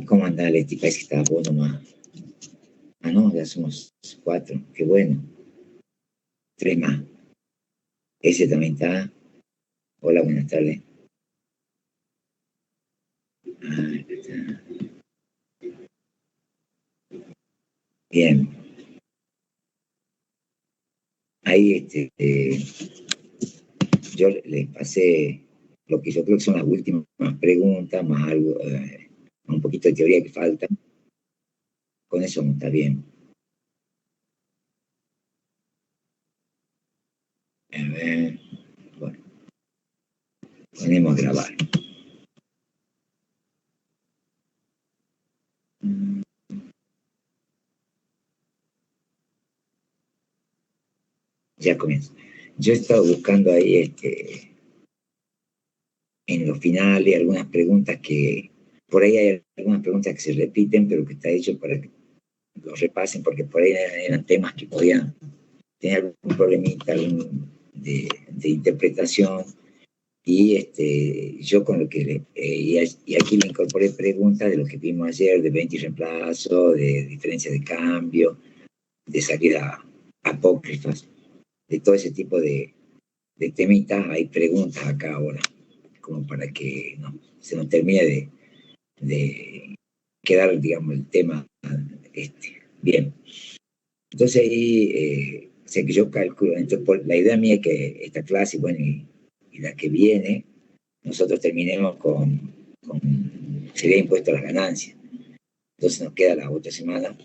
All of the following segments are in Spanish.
¿Cómo anda, Leti? Parece que estaba vos nomás. Ah, no, ya somos 4. Qué bueno. 3 más. Ese también está. Hola, buenas tardes. Ah, está. Bien. Ahí yo les pasé lo que yo creo que son las últimas preguntas, más algo, un poquito de teoría que falta. Con eso no está bien. A ver. Bueno, ponemos a grabar. Ya comienzo. Yo he estado buscando ahí en los finales algunas preguntas que, por ahí hay algunas preguntas que se repiten, pero que está hecho para que lo repasen, porque por ahí eran temas que podían tener algún problemita de interpretación, y yo con lo que, y aquí le incorporé preguntas de lo que vimos ayer, de 20 y reemplazo, de diferencia de cambio, de salida apócrifas, de todo ese tipo de temitas, hay preguntas acá ahora, como para que no, se nos termine de quedar, digamos, el tema bien. Entonces ahí, o sea que yo calculo, entonces, la idea mía es que esta clase, bueno, y la que viene, nosotros terminemos con sería impuesto a las ganancias. Entonces nos queda la otra semana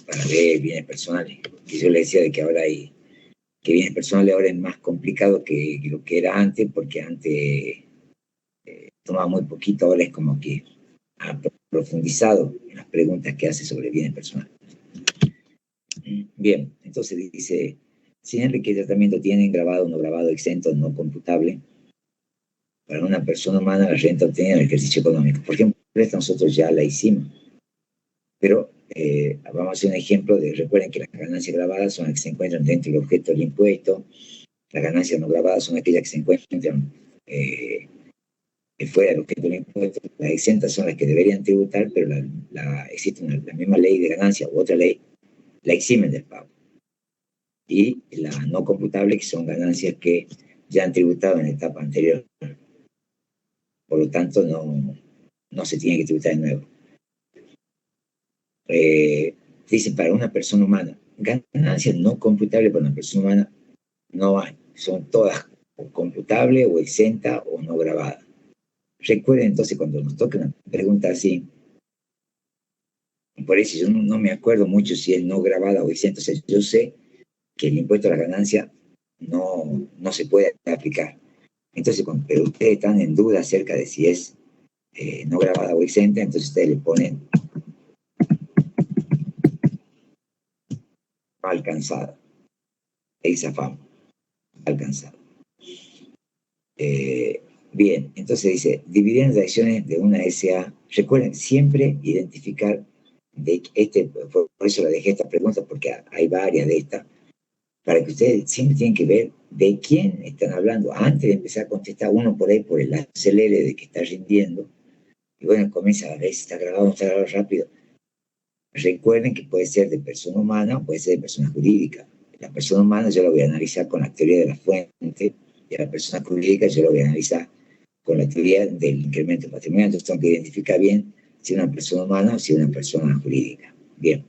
para ver bienes personales. Que yo le decía de que ahora hay, que bienes personales ahora es más complicado que lo que era antes, porque antes tomaba muy poquito, ahora es como que ha profundizado en las preguntas que hace sobre bienes personales. Bien, entonces dice, sin qué tratamiento tienen grabado, no grabado, exento, no computable. Para una persona humana, la renta obtenida en el ejercicio económico. Por ejemplo, esta nosotros ya la hicimos, pero vamos a hacer un ejemplo de, recuerden que las ganancias grabadas son las que se encuentran dentro del objeto del impuesto, las ganancias no grabadas son aquellas que se encuentran fuera del objeto del impuesto, las exentas son las que deberían tributar, pero existe la misma ley de ganancia u otra ley, la eximen del pago. Y las no computables, que son ganancias que ya han tributado en la etapa anterior. Por lo tanto, no se tiene que tributar de nuevo. Dice, para una persona humana, ganancias no computables para una persona humana no hay. Son todas computables o exentas o no grabadas. Recuerden entonces cuando nos toca una pregunta así, por eso yo no me acuerdo mucho si es no grabada o exenta. O sea, yo sé que el impuesto a la ganancia no se puede aplicar. Entonces, pero ustedes están en duda acerca de si es no grabada o exenta, entonces ustedes le ponen alcanzada, exafam, alcanzada. Bien, entonces dice, dividendos de acciones de una SA. Recuerden siempre identificar, por eso le dejé esta pregunta, porque hay varias de estas, para que ustedes siempre tienen que ver de quién están hablando. Antes de empezar a contestar uno por ahí por el acelere de que está rindiendo, y bueno, comienza a ver si está grabado o no está grabado rápido. Recuerden que puede ser de persona humana o puede ser de persona jurídica. La persona humana yo la voy a analizar con la teoría de la fuente, y a la persona jurídica yo la voy a analizar con la teoría del incremento patrimonial. Entonces tengo que identificar bien si es una persona humana o si es una persona jurídica. Bien.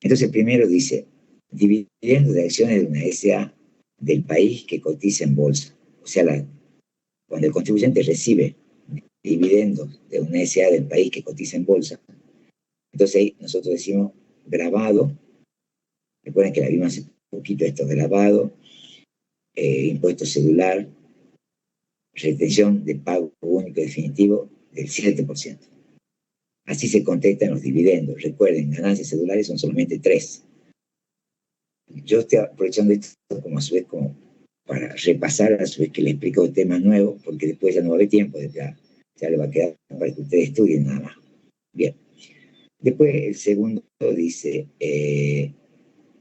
Entonces primero dice, dividendos de acciones de una SA del país que cotiza en bolsa. O sea, cuando el contribuyente recibe dividendos de una SA del país que cotiza en bolsa, entonces ahí nosotros decimos grabado. Recuerden que la vimos hace poquito esto, grabado, impuesto celular, retención de pago único definitivo del 7%. Así se contestan los dividendos. Recuerden, ganancias celulares son solamente 3. Yo estoy aprovechando esto como a su vez como para repasar a su vez que le explico temas nuevos, porque después ya no va a haber tiempo, ya le va a quedar para que ustedes estudien nada más. Bien. Después el segundo dice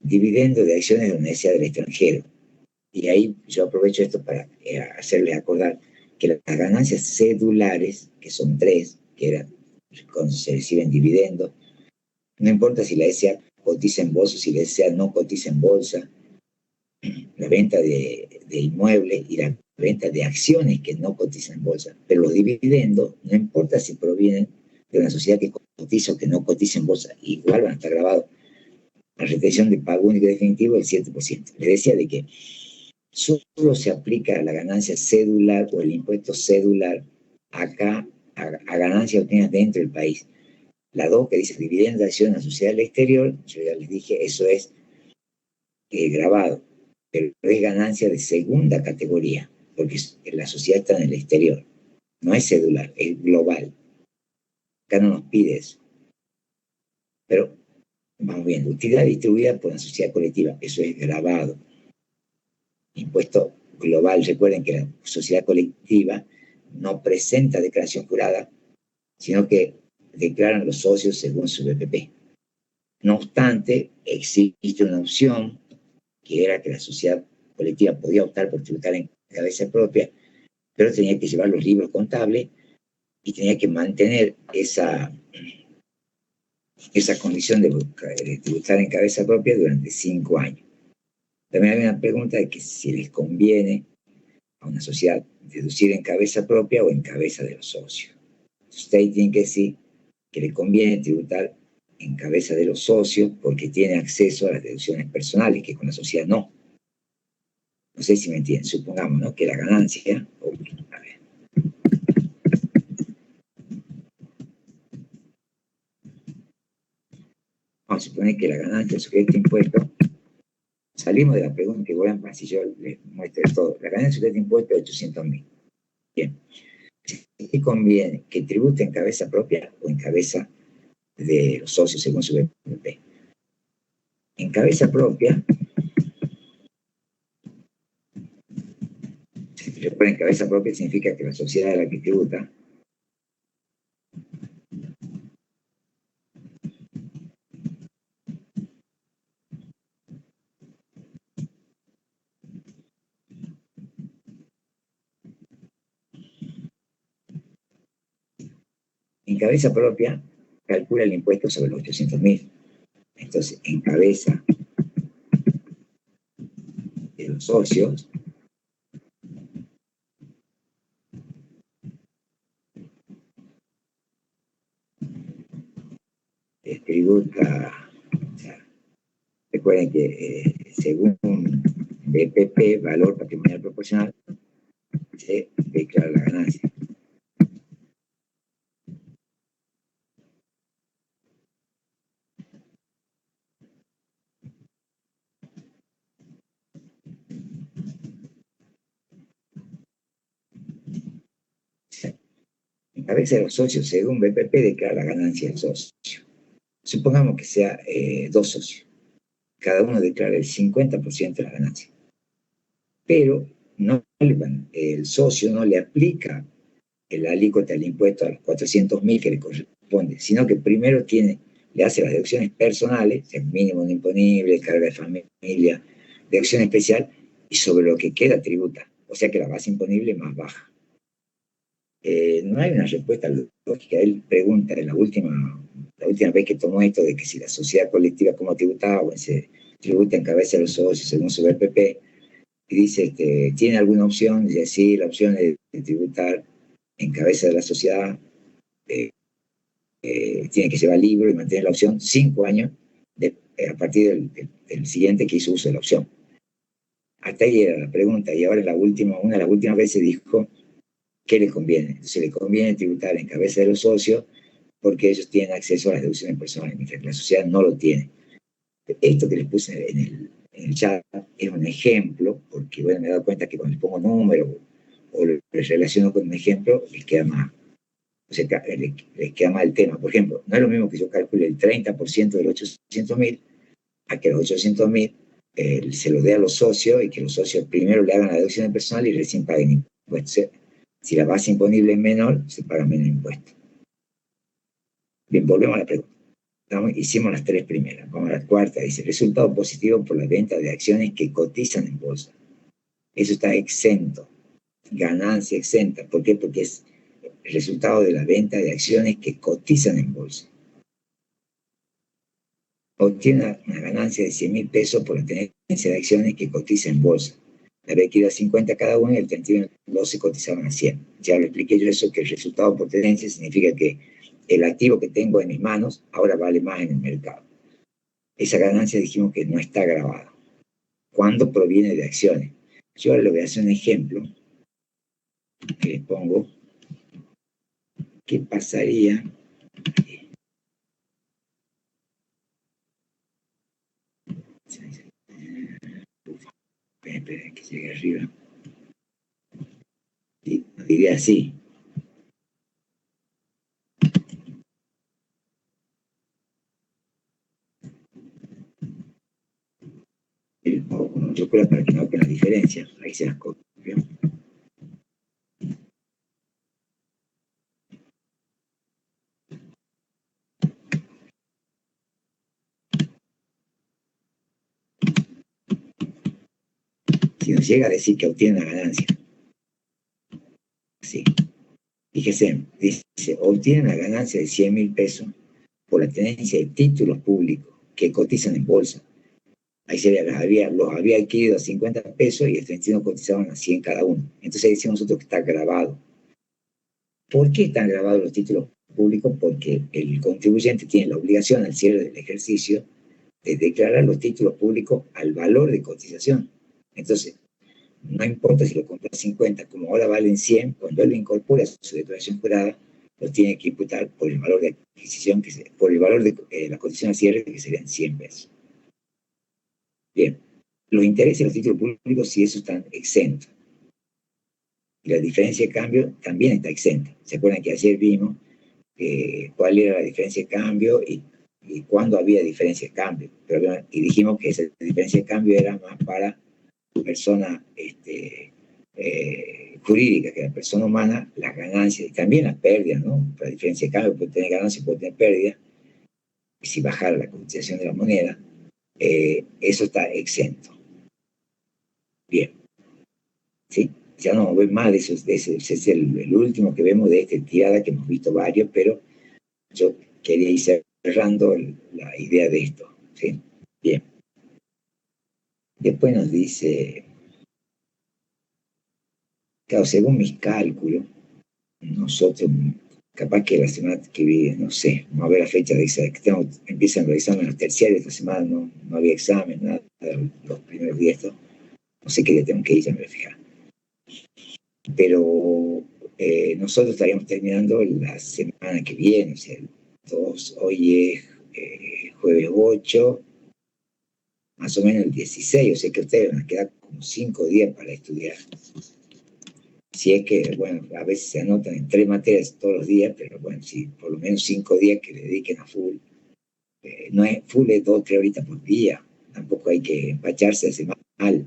dividendo de acciones de una SA del extranjero. Y ahí yo aprovecho esto para hacerles acordar que las ganancias cedulares, que son 3, que eran cuando se reciben dividendos. No importa si la SA cotiza en bolsa o si la SA no cotiza en bolsa. La venta de inmuebles y la venta de acciones que no cotizan en bolsa. Pero los dividendos, no importa si provienen de una sociedad que cotiza o que no cotiza en bolsa, igual van a estar grabados. La retención de pago único definitivo del 7%. Les decía de que solo se aplica la ganancia cedular o el impuesto cedular acá a ganancias obtenidas dentro del país. La 2 que dice dividendo de acción a sociedad del exterior, yo ya les dije, eso es grabado, pero es ganancia de segunda categoría, porque la sociedad está en el exterior. No es cedular, es global. Acá no nos pide eso. Pero vamos viendo, utilidad distribuida por una sociedad colectiva, eso es grabado. Impuesto global, recuerden que la sociedad colectiva no presenta declaración jurada, sino que declaran los socios según su BPP. No obstante, existe una opción que era que la sociedad colectiva podía optar por tributar en cabeza propia, pero tenía que llevar los libros contables y tenía que mantener esa condición de tributar en cabeza propia durante 5 años. También hay una pregunta de que si les conviene a una sociedad deducir en cabeza propia o en cabeza de los socios. Ustedes tienen que decir que le conviene tributar en cabeza de los socios porque tiene acceso a las deducciones personales, que con la sociedad no. No sé si me entienden. Supongamos, ¿no?, que la ganancia... a ver. Vamos a suponer que la ganancia sobre este impuesto... Salimos de la pregunta que voy a si yo les muestro todo. La ganancia sobre este impuesto es 800.000. Bien. ¿Qué conviene? ¿Que tribute en cabeza propia o en cabeza de los socios según su BPP? En cabeza propia, si se pone en cabeza propia, significa que la sociedad es la que tributa. En cabeza propia, calcula el impuesto sobre los 800.000. Entonces, en cabeza de los socios, tributa, o sea, recuerden que según BPP, valor patrimonial proporcional, se declara la ganancia. En cabeza de los socios, según BPP, declara la ganancia del socio. Supongamos que sea 2 socios. Cada uno declara el 50% de la ganancia. Pero el socio no le aplica el alícuota del impuesto a los 400.000 que le corresponde, sino que primero le hace las deducciones personales, el mínimo no imponible, carga de familia, deducción especial, y sobre lo que queda tributa. O sea que la base imponible es más baja. No hay una respuesta lógica. Él pregunta en la última vez que tomó esto de que si la sociedad colectiva cómo tributaba, o se tributa en cabeza de los socios según su BPP, y dice, ¿tiene alguna opción? Dice, sí, la opción es de tributar en cabeza de la sociedad, tiene que llevar libro y mantener la opción 5 años a partir del siguiente que hizo uso de la opción. Hasta ahí era la pregunta, y ahora una de las últimas veces dijo, ¿qué le conviene? Entonces le conviene tributar en cabeza de los socios porque ellos tienen acceso a las deducciones personales, mientras que la sociedad no lo tiene. Esto que les puse en el chat es un ejemplo, porque bueno, me he dado cuenta que cuando les pongo número o les relaciono con un ejemplo, les queda más, o sea, les queda mal el tema. Por ejemplo, no es lo mismo que yo calcule el 30% de los 800.000 a que los 800.000 se lo dé a los socios y que los socios primero le hagan la deducción personal y recién paguen impuestos. Si la base imponible es menor, se paga menos impuestos. Bien, volvemos a la pregunta. Hicimos las 3 primeras. Vamos a la cuarta. Dice, resultado positivo por la venta de acciones que cotizan en bolsa. Eso está exento. Ganancia exenta. ¿Por qué? Porque el resultado de la venta de acciones que cotizan en bolsa. Obtiene una ganancia de 100.000 pesos por la tenencia de acciones que cotizan en bolsa. La vez que iba a 50 cada uno y el 31 12 cotizaban a 100. Ya lo expliqué yo eso, que el resultado por tenencia significa que el activo que tengo en mis manos ahora vale más en el mercado. Esa ganancia dijimos que no está grabada. ¿Cuándo proviene de acciones? Yo ahora le voy a hacer un ejemplo que les pongo. ¿Qué pasaría? Espera, que llegue arriba. Y diría así. Yo creo para que no vean la diferencia. Ahí se las copio. Si nos llega a decir que obtiene una ganancia, sí. Fíjese, dice, obtiene una ganancia de 100.000 pesos por la tenencia de títulos públicos que cotizan en bolsa. Ahí sería, los había adquirido a 50 pesos y el 31 cotizaban a 100 cada uno. Entonces decimos nosotros que está grabado. ¿Por qué están grabados los títulos públicos? Porque el contribuyente tiene la obligación al cierre del ejercicio de declarar los títulos públicos al valor de cotización. Entonces, no importa si lo compra a 50, como ahora valen 100, cuando él lo incorpora a su declaración jurada, lo tiene que imputar por el valor de adquisición, por el valor de la cotización al cierre, que serían 100 pesos. Bien, los intereses de los títulos públicos, si eso están exentos. Y la diferencia de cambio también está exenta. ¿Se acuerdan que ayer vimos cuál era la diferencia de cambio y cuándo había diferencia de cambio? Y dijimos que esa diferencia de cambio era más para persona jurídica, que la persona humana, las ganancias y también las pérdidas, ¿no? La diferencia de cambio puede tener ganancias, puede tener pérdidas. Y si bajara la cotización de la moneda, eso está exento. Bien, ¿sí? Ya no vemos más de eso, ese es el último que vemos de esta tirada, que hemos visto varios, pero yo quería ir cerrando la idea de esto, ¿sí? Bien. Después nos dice, claro, según mis cálculos, nosotros, capaz que la semana que viene, no sé, vamos a ver la fecha de examen, empiezan los exámenes terciarios, esta semana no había examen, nada, los primeros días, no sé qué día tengo que ir, ya me voy a fijar. Pero nosotros estaríamos terminando la semana que viene, o sea, hoy es jueves 8, más o menos el 16, o sea que ustedes van a quedar como 5 días para estudiar. Si es que, bueno, a veces se anotan en 3 materias todos los días, pero bueno, sí, por lo menos 5 días que le dediquen a full. No es full, es 2 o 3 horitas por día, tampoco hay que empacharse, hace mal,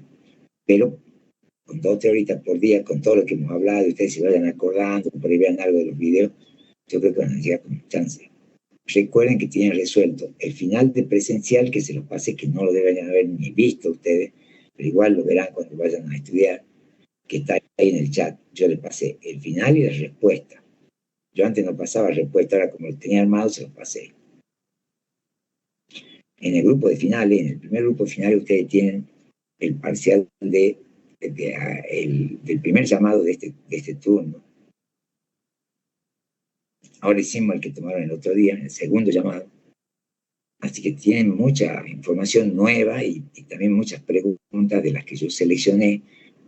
pero con 2 o 3 horitas por día, con todo lo que hemos hablado, y ustedes se vayan acordando, por ahí vean algo de los videos, yo creo que van a llegar con chance. Recuerden que tienen resuelto el final de presencial, que se los pase, que no lo deben haber ni visto ustedes, pero igual lo verán cuando vayan a estudiar, que está ahí en el chat. Yo les pasé el final y la respuesta. Yo antes no pasaba respuesta, ahora como lo tenía armado, se los pasé. En el grupo de finales, en el primer grupo de finales, ustedes tienen el parcial del primer llamado de este turno. Ahora hicimos el que tomaron el otro día, el segundo llamado. Así que tienen mucha información nueva y también muchas preguntas de las que yo seleccioné,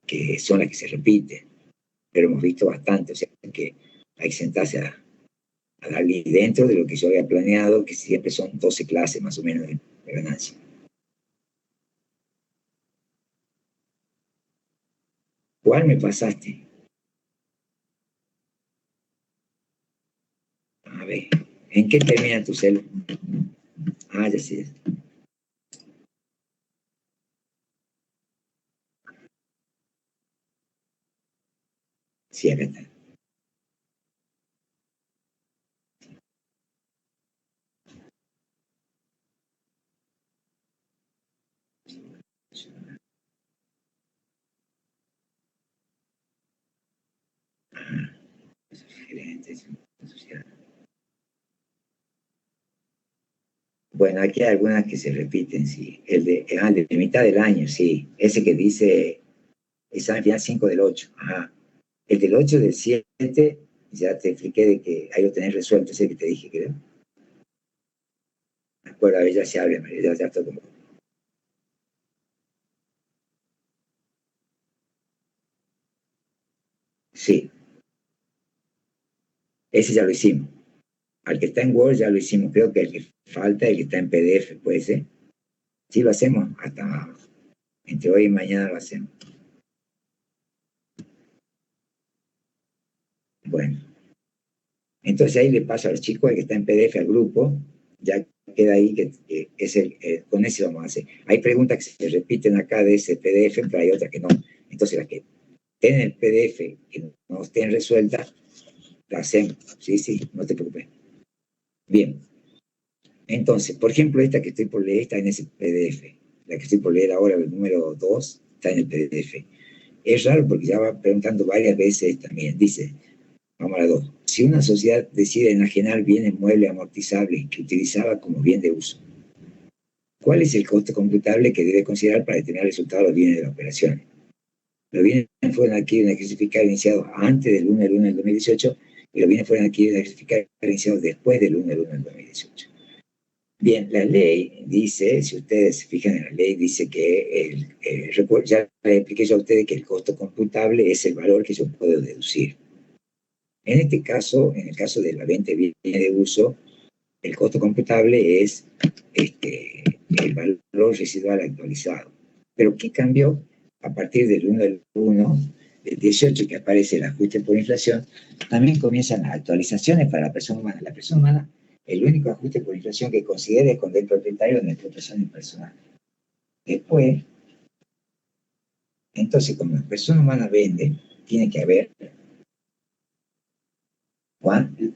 que son las que se repiten. Pero hemos visto bastante, o sea que hay que sentarse a darle dentro de lo que yo había planeado, que siempre son 12 clases más o menos de ganancia. ¿Cuál me pasaste? A ver, ¿en qué termina tu cel? Ah, ya sé. Sí, acá está. Ah, gerente. Bueno, aquí hay algunas que se repiten, sí. El de mitad del año, sí. Ese que dice examen final 5 del 8. Ajá. El del 8 del 7, ya te expliqué de que ahí lo tenés resuelto, ese que te dije, creo. Bueno, a ver, ya se habla, María, ya está como... Sí, ese ya lo hicimos. Al que está en Word ya lo hicimos. Creo que el que falta, el que está en PDF, puede ser. Sí, lo hacemos. Hasta entre hoy y mañana lo hacemos. Bueno, entonces ahí le paso al chico, el que está en PDF al grupo, ya queda ahí, que es con ese vamos a hacer. Hay preguntas que se repiten acá de ese PDF, pero hay otras que no. Entonces las que estén en el PDF, que no estén resueltas, las hacemos. Sí, sí, no te preocupes. Bien. Entonces, por ejemplo, esta que estoy por leer está en ese PDF. La que estoy por leer ahora, el número 2 está en el PDF. Es raro porque ya va preguntando varias veces también. Dice, vamos a la 2. Si una sociedad decide enajenar bienes muebles amortizables que utilizaba como bien de uso, ¿cuál es el costo computable que debe considerar para determinar el resultado de los bienes de la operación? Los bienes fueron adquiridos en ejercicio fiscal iniciado antes del 1 del 1 del 2018 y los bienes fueron adquiridos en ejercicio fiscal iniciado después del 1 del 1 del 2018. Bien, la ley dice, si ustedes se fijan en la ley, dice que ya le expliqué yo a ustedes que el costo computable es el valor que yo puedo deducir. En este caso, en el caso de la venta de bienes de uso, el costo computable es el valor residual actualizado. Pero ¿qué cambió a partir del 1 del 1 del 18 que aparece el ajuste por inflación? También comienzan las actualizaciones para la persona humana. La persona humana, el único ajuste por inflación que considere es con el propietario de la explotación impersonal. Después, entonces, como la persona humana vende, tiene que haber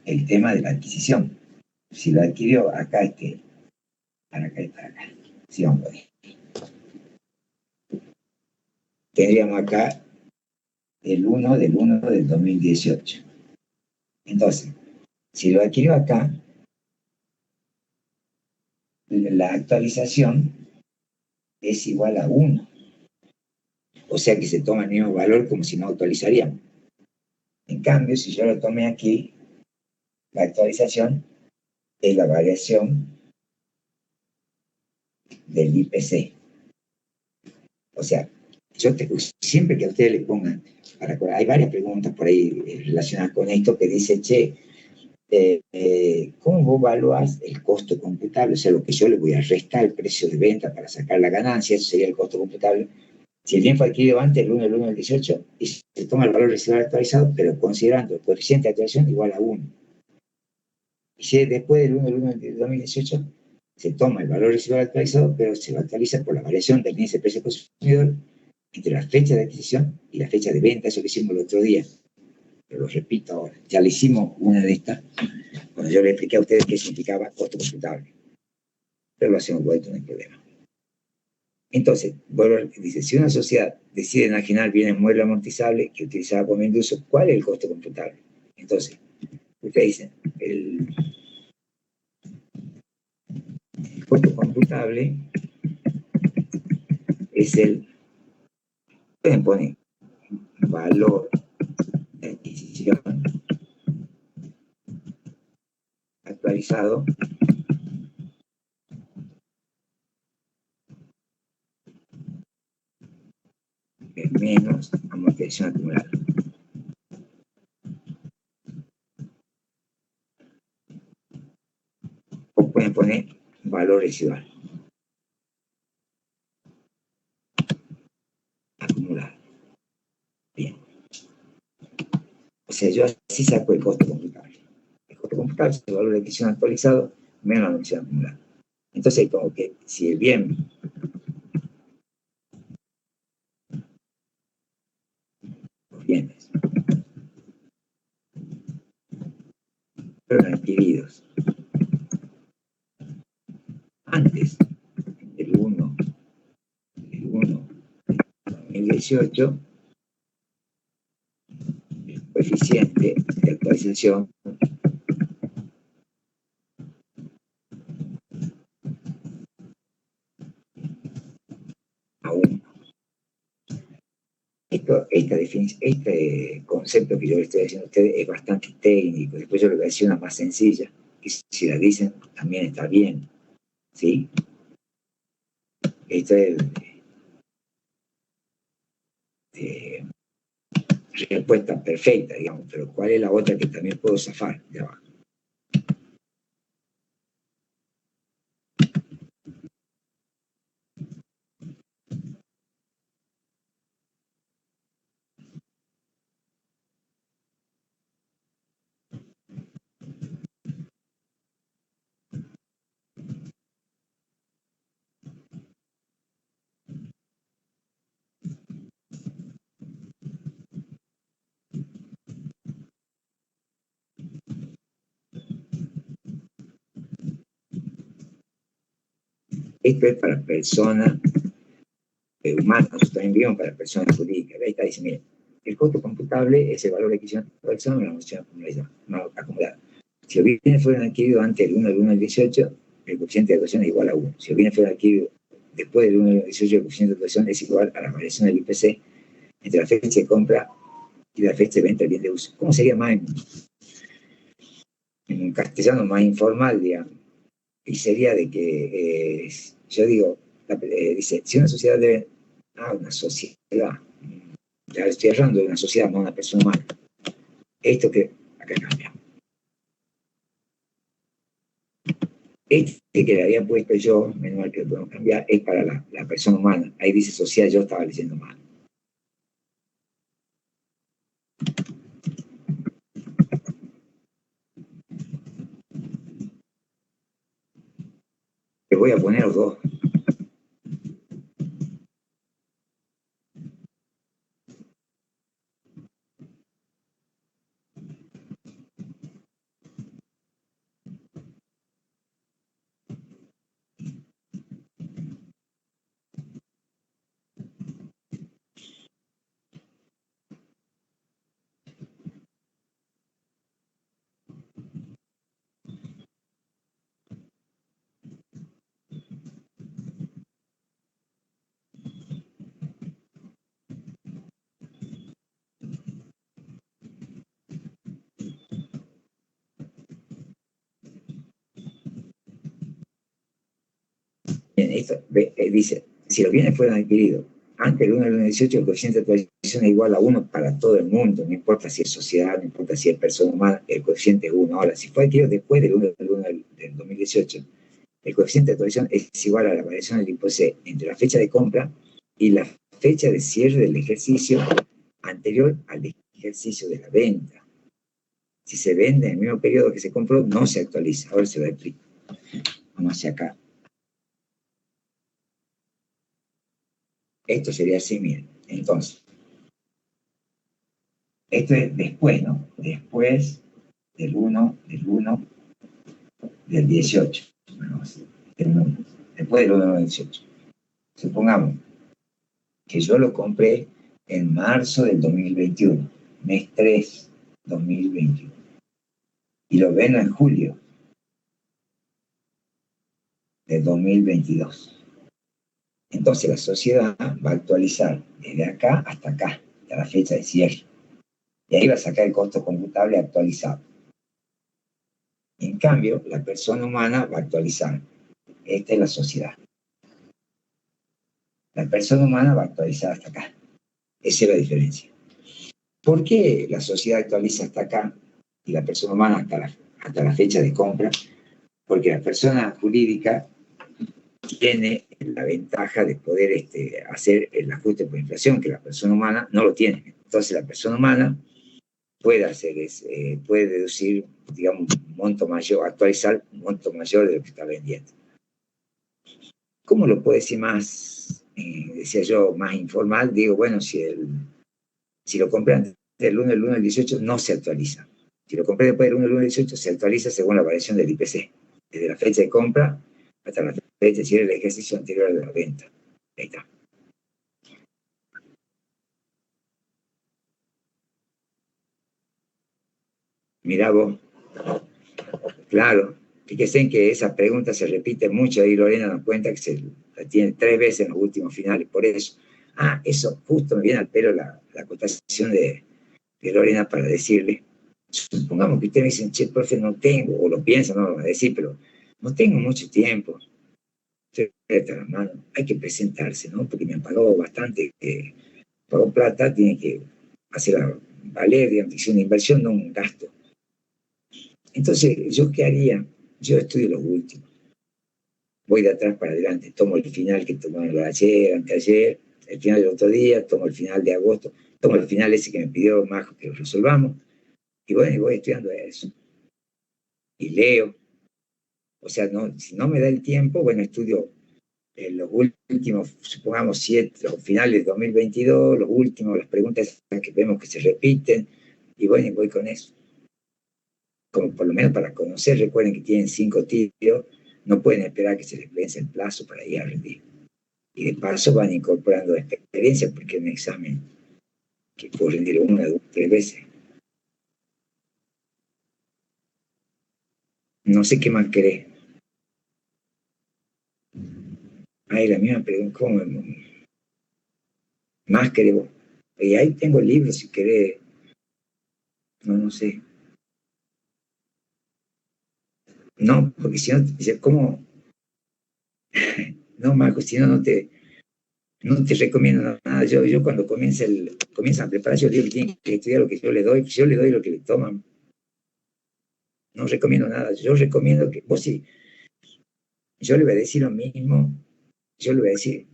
el tema de la adquisición. Si lo adquirió acá, para acá y para acá. Sí, hombre. Tendríamos acá el 1 del 1 del 2018. Entonces, si lo adquirió acá, la actualización es igual a 1. O sea que se toma el mismo valor como si no actualizaríamos. En cambio, si yo lo tomé aquí, la actualización es la variación del IPC. O sea, siempre que a ustedes le pongan, hay varias preguntas por ahí relacionadas con esto que dice, che, ¿cómo vos evaluás el costo computable? O sea, lo que yo le voy a restar el precio de venta para sacar la ganancia, eso sería el costo computable. Si el bien fue adquirido antes del 1 del 1 del 18, y se toma el valor residual actualizado, pero considerando el coeficiente de actualización igual a 1. Y si después del 1 del 1 del 2018, se toma el valor residual actualizado, pero se lo actualiza por la variación del índice de precio consumidor entre la fecha de adquisición y la fecha de venta, eso que hicimos el otro día. Pero lo repito ahora, ya le hicimos una de estas, cuando yo le expliqué a ustedes qué significaba costo computable. Pero lo hacemos vuelto, no hay problema. Entonces, dice, si una sociedad decide enajenar bienes muebles amortizables que utilizaba como bien de uso, ¿cuál es el costo computable? Entonces, ustedes dicen, el costo computable es pueden poner valor de adquisición actualizado menos amortización acumulada. O pueden poner valor residual acumulado. Bien. O sea, yo así saco el costo computable. El costo computable es el valor de adquisición actualizado menos la amortización acumulada. Entonces, como que si el bien los bienes fueron adquiridos antes del 1 del 1 2018, el coeficiente de actualización Este concepto que yo le estoy diciendo a ustedes es bastante técnico. Después yo le voy a decir una más sencilla, que si la dicen también está bien, ¿sí? Esto es respuesta perfecta, digamos, pero ¿cuál es la otra que también puedo zafar de abajo? Esto es para personas humanas, también bien para personas jurídicas. Ahí está, dice, miren, el costo computable es el valor de adquisición de acción de la noción no acumulada. Si los bienes fueron adquiridos antes del 1 del 1 del 18, el coeficiente de adopción es igual a 1. Si los bienes fueron adquiridos después del 1 del 18, el coeficiente de adopción es igual a la variación del IPC entre la fecha de compra y la fecha de venta del bien de uso. ¿Cómo sería más en un castellano más informal, digamos? Y sería de que, yo digo, dice, si una sociedad debe, una sociedad, ya estoy hablando de una sociedad, no una persona humana. Esto que, acá cambia. Este que le había puesto yo, menos mal que lo podemos cambiar, es para la persona humana. Ahí dice sociedad, yo estaba leyendo mal. Les voy a poner los dos. Bien, esto dice, si los bienes fueron adquiridos antes del 1 del 18, el coeficiente de actualización es igual a 1 para todo el mundo, no importa si es sociedad, no importa si es persona humana, el coeficiente es 1. Ahora, si fue adquirido después del 1 del 2018, el coeficiente de actualización es igual a la variación del IPC entre la fecha de compra y la fecha de cierre del ejercicio anterior al ejercicio de la venta. Si se vende en el mismo periodo que se compró, no se actualiza. Ahora se lo explico. Vamos hacia acá. Esto sería así, miren. Entonces, esto es después, ¿no? Después del 1 del 18. Bueno, después del 1 del 18. Supongamos que yo lo compré en marzo del 2021, mes 3, 2021. Y lo vendo en julio del 2022. Entonces la sociedad va a actualizar desde acá, hasta la fecha de cierre. Y ahí va a sacar el costo computable actualizado. En cambio, la persona humana va a actualizar. Esta es la sociedad. La persona humana va a actualizar hasta acá. Esa es la diferencia. ¿Por qué la sociedad actualiza hasta acá y la persona humana hasta la fecha de compra? Porque la persona jurídica tiene la ventaja de poder hacer el ajuste por inflación, que la persona humana no lo tiene. Entonces la persona humana puede puede deducir, digamos, un monto mayor, actualizar un monto mayor de lo que está vendiendo. ¿Cómo lo puedo decir más, decía yo, más informal? Digo, bueno, si lo compré antes del 1 del 1 del 18, no se actualiza. Si lo compré después del 1 del 1 del 18, se actualiza según la variación del IPC, desde la fecha de compra hasta la fecha de cierre del ejercicio anterior de la venta. Ahí está. Mirá vos. Claro. Fíjense en que esa pregunta se repite mucho, ahí Lorena nos cuenta que se la tiene 3 veces en los últimos finales, por eso. Eso justo me viene al pelo la acotación de Lorena para decirle, supongamos que ustedes me dicen, che, profe, no tengo, o lo piensan, no lo van a decir, pero no tengo mucho tiempo, estoy de las manos, hay que presentarse, ¿no? Porque me han pagado bastante, pagó plata, tiene que hacerla valer, digamos, es una inversión, no un gasto. Entonces, ¿yo qué haría? Yo estudio los últimos, voy de atrás para adelante, tomo el final que tomaron ayer, anteayer, el final del otro día, tomo el final de agosto, tomo el final ese que me pidió Majo que lo resolvamos, y bueno, y voy estudiando eso. Y leo. O sea, no, si no me da el tiempo, bueno, estudio los últimos, supongamos, 7, los finales de 2022, los últimos, las preguntas que vemos que se repiten, y bueno, y voy con eso. Como por lo menos para conocer, recuerden que tienen 5 tiros, no pueden esperar que se les vence el plazo para ir a rendir. Y de paso van incorporando experiencia, porque es un examen que puedo rendir 1, 2, 3 veces. No sé qué más querés. La misma pregunta, ¿cómo más querés vos? Y ahí tengo el libro, si querés. No sé. No, porque si no, ¿cómo? No, Marco, si no, no te recomiendo nada. Yo cuando comienzan a preparar, yo digo que tienen que estudiar lo que yo le doy lo que le toman. No recomiendo nada. Yo recomiendo que, vos sí, yo le voy a decir lo mismo, yo le voy a decir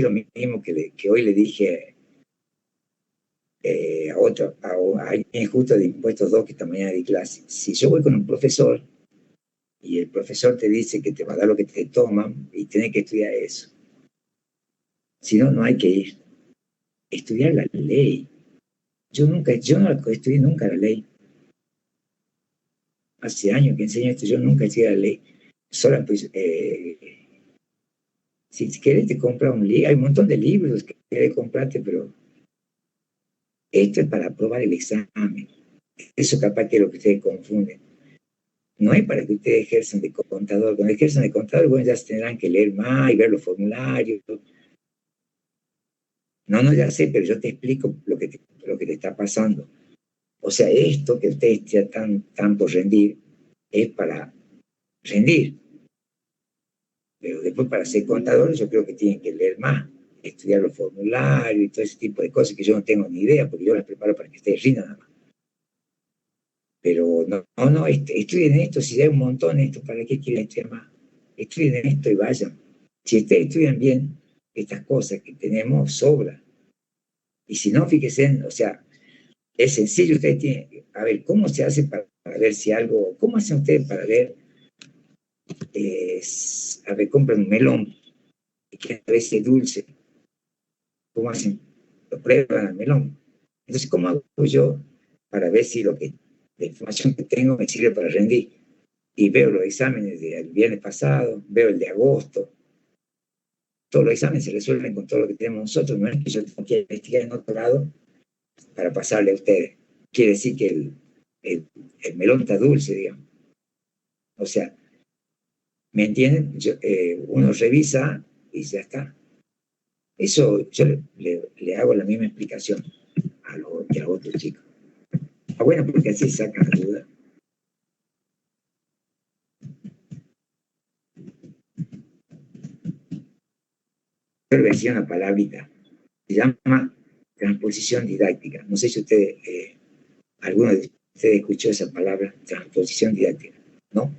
lo mismo que hoy le dije a alguien justo de impuestos 2 que esta mañana di clase. Si yo voy con un profesor y el profesor te dice que te va a dar lo que te toman y tenés que estudiar eso. Si no, no hay que ir. Estudiar la ley. Yo no estudié nunca la ley. Hace años que enseño esto, yo nunca estudié la ley. Solo, pues, si querés te compras un libro, hay un montón de libros que querés comprarte, pero esto es para aprobar el examen. Eso capaz que es lo que ustedes confunden. No es para que ustedes ejerzan de contador. Cuando ejerzan de contador, bueno, ya se tendrán que leer más y ver los formularios. No, ya sé, pero yo te explico lo que te está pasando. O sea, esto que ustedes ya están por rendir es para rendir. Pero después para ser contador yo creo que tienen que leer más, estudiar los formularios y todo ese tipo de cosas que yo no tengo ni idea porque yo las preparo para que ustedes rindan nada más. Pero no, estudien esto, si hay un montón esto, ¿para qué quieren estudiar más? Estudien esto y vayan. Si ustedes estudian bien, estas cosas que tenemos sobra. Y si no, fíjense, o sea, es sencillo, ustedes tienen, a ver, ¿cómo se hace para ver si algo, cómo hacen ustedes para ver, a ver, compran un melón, que a veces es dulce, ¿cómo hacen? Lo prueban al melón. Entonces, ¿cómo hago yo para ver si la información que tengo me sirve para rendir? Y veo los exámenes del viernes pasado, veo el de agosto, todos los exámenes se resuelven con todo lo que tenemos nosotros, no es que yo tengo que investigar en otro lado para pasarle a ustedes. Quiere decir que el melón está dulce, digamos. O sea, ¿me entienden? Uno revisa y ya está. Eso yo le hago la misma explicación que a los otros chicos. Bueno, porque así sacan la duda. Yo le decía una palabrita. Se llama transposición didáctica. No sé si alguno de ustedes escuchó esa palabra, transposición didáctica, ¿no?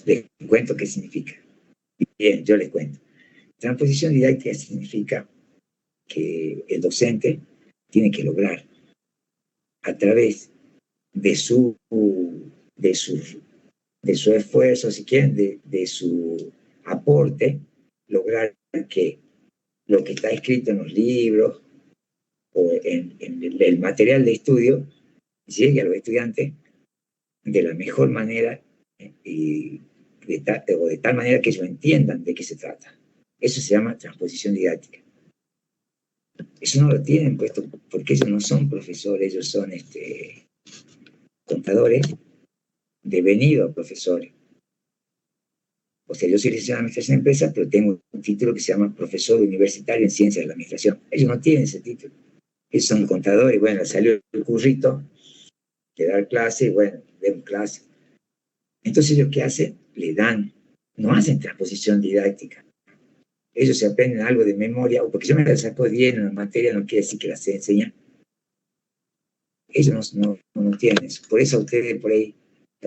Les cuento qué significa. Bien, yo les cuento. Transposición didáctica significa que el docente tiene que lograr a través de su esfuerzo, si quieren, de su aporte, lograr que lo que está escrito en los libros o en el material de estudio llegue a los estudiantes de la mejor manera y de tal manera que ellos entiendan de qué se trata. Eso se llama transposición didáctica. Eso no lo tienen puesto porque ellos no son profesores, ellos son contadores devenidos profesores. O sea, yo soy licenciado en Administración de Empresas, pero tengo un título que se llama Profesor Universitario en Ciencias de la Administración. Ellos no tienen ese título. Ellos son contadores, y bueno, salió el currito de dar clase, y bueno, den clase. Entonces, ellos, ¿qué hacen? Le dan, no hacen transposición didáctica. Ellos se aprenden algo de memoria, o porque yo me la saco bien en una materia, no quiere decir que la sé enseñar. Ellos no tienen eso. Por eso a ustedes por ahí,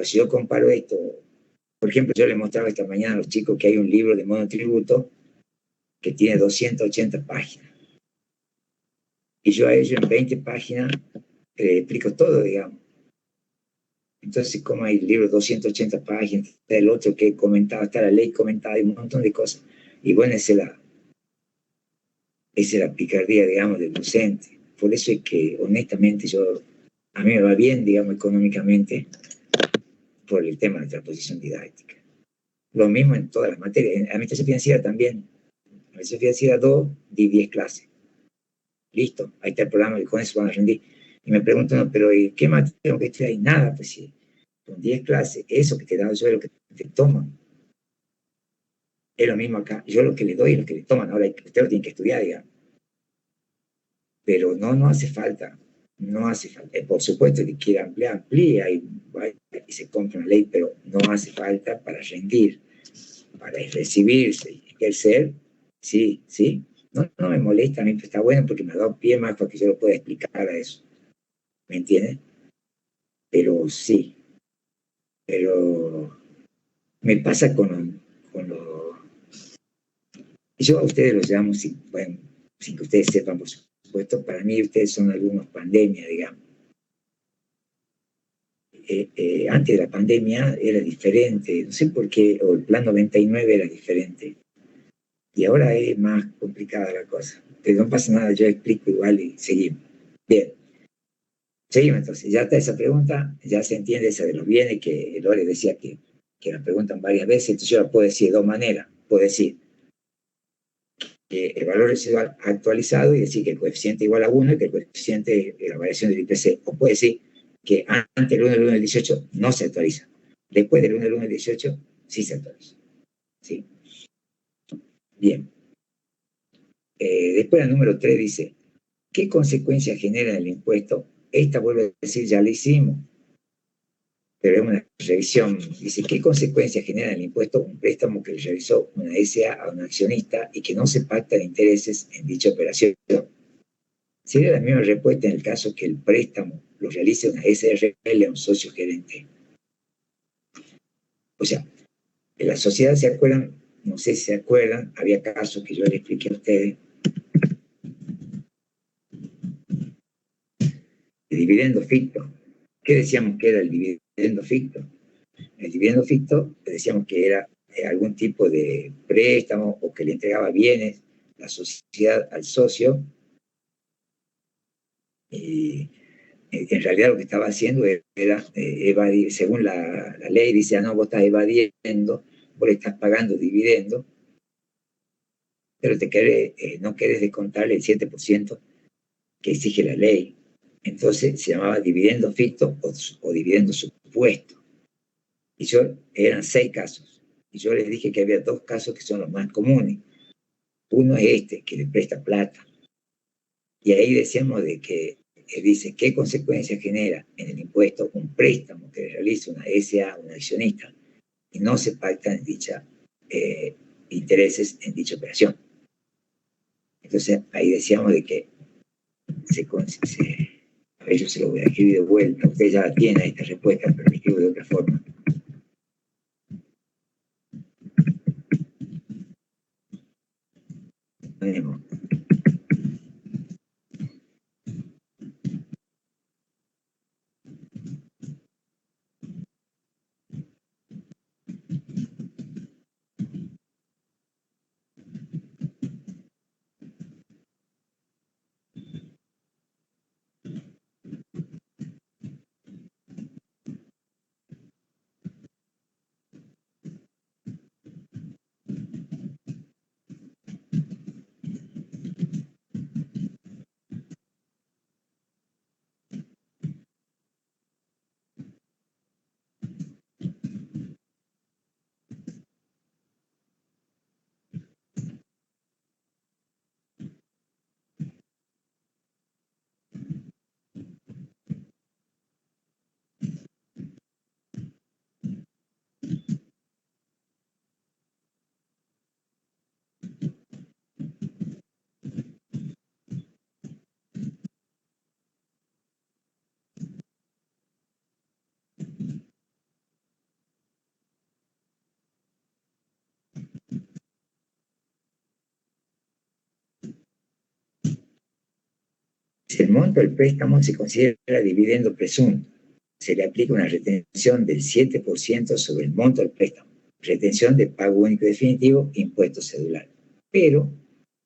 si yo comparo esto, por ejemplo, yo les mostraba esta mañana a los chicos que hay un libro de monotributo que tiene 280 páginas. Y yo a ellos en 20 páginas explico todo, digamos. Entonces, como hay el libro de 280 páginas, está el otro que comentaba, está la ley comentada y un montón de cosas. Y bueno, esa es la picardía, digamos, del docente. Por eso es que, honestamente, a mí me va bien, digamos, económicamente, por el tema de la transposición didáctica. Lo mismo en todas las materias. En administración financiera también. En administración financiera 2, di 10 clases. Listo, ahí está el programa y con eso van a rendir. Y me preguntan, no, pero ¿qué más tengo que estudiar? Nada, pues sí. Con 10 clases, eso que te dan yo es lo que te toman. Es lo mismo acá. Yo lo que le doy es lo que le toman. Ahora usted lo tiene que estudiar, digamos. Pero no hace falta. No hace falta. Por supuesto que quiera ampliar, amplía y se compra una ley, pero no hace falta para rendir, para recibirse y ejercer. Sí, sí. No me molesta, a mí está bueno porque me ha dado pie más para que yo lo pueda explicar a eso. ¿Me entiendes? Pero sí, pero me pasa con los... Yo a ustedes los llamo, bueno, sin que ustedes sepan, por supuesto, para mí ustedes son algunos pandemias, digamos. Antes de la pandemia era diferente, no sé por qué, o el plan 99 era diferente, y ahora es más complicada la cosa. Pero no pasa nada, yo explico igual y seguimos. Bien, seguimos entonces, ya está esa pregunta, ya se entiende esa de los bienes, que Lore decía que la preguntan varias veces, entonces yo la puedo decir de dos maneras. Puedo decir que el valor residual actualizado y decir que el coeficiente igual a 1 y que el coeficiente de la variación del IPC. O puede decir que antes del 1 del 1 del 18 no se actualiza. Después del 1 del 1 del 18 sí se actualiza. ¿Sí? Bien. Después el número 3 dice, ¿qué consecuencias genera el impuesto? Esta vuelve a decir, ya lo hicimos, pero es una revisión. Dice, ¿qué consecuencias genera el impuesto un préstamo que realizó una SA a un accionista y que no se pactan intereses en dicha operación? Sería la misma respuesta en el caso que el préstamo lo realice una SRL a un socio gerente. O sea, en la sociedad, ¿se acuerdan? No sé si se acuerdan, había casos que yo les expliqué a ustedes de dividendo ficto. ¿Qué decíamos que era el dividendo ficto? El dividendo ficto decíamos que era algún tipo de préstamo o que le entregaba bienes la sociedad al socio y en realidad lo que estaba haciendo era evadir, según la ley dice, no, vos estás evadiendo, vos le estás pagando dividendo, pero no querés descontarle el 7% que exige la ley. Entonces se llamaba dividendo ficto o dividendo supuesto. Y eran 6 casos. Y yo les dije que había 2 casos que son los más comunes. Uno es este, que le presta plata. Y ahí decíamos de que dice qué consecuencias genera en el impuesto un préstamo que realiza una SA, un accionista, y no se pactan intereses en dicha operación. Entonces ahí decíamos de que a ver, yo se lo voy a escribir de vuelta, ustedes ya tienen esta respuesta, pero lo escribo de otra forma. Tenemos Si el monto del préstamo se considera dividendo presunto, se le aplica una retención del 7% sobre el monto del préstamo, retención de pago único y definitivo, impuesto cedular. Pero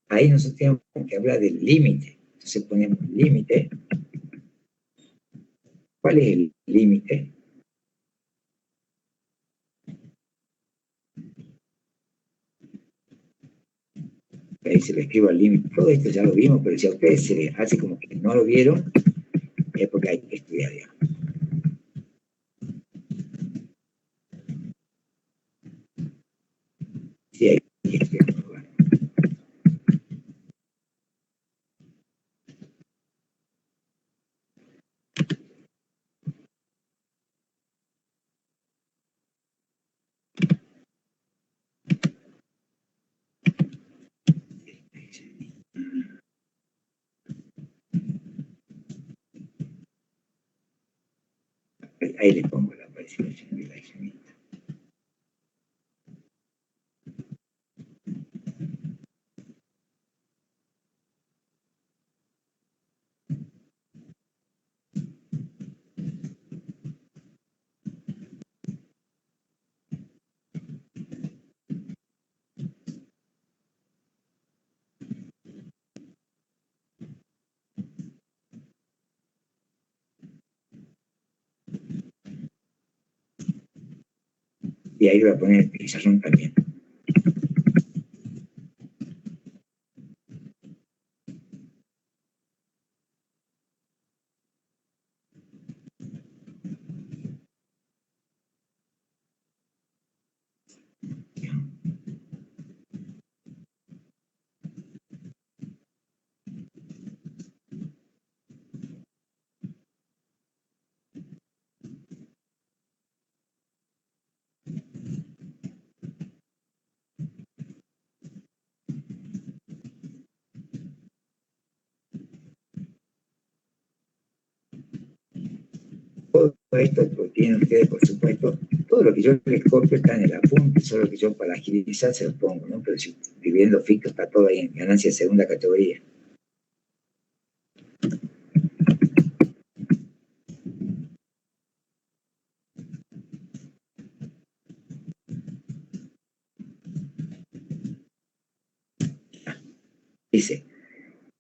ahí nosotros tenemos que hablar del límite. Entonces ponemos límite. ¿Cuál es el límite? Ahí se le escribo al límite. Todo esto ya lo vimos, pero si a ustedes se les hace como que no lo vieron, es porque hay que estudiar, digamos. Sí, hay que estudiar. Ahí le pongo la participación del accionista. Y ahí voy a poner el pizarrón también. Todo esto lo tienen ustedes, por supuesto. Todo lo que yo les copio está en el apunte, solo que yo para agilizar se lo pongo, ¿no? Pero si dividendo fijo está todo ahí en ganancia de segunda categoría. Dice,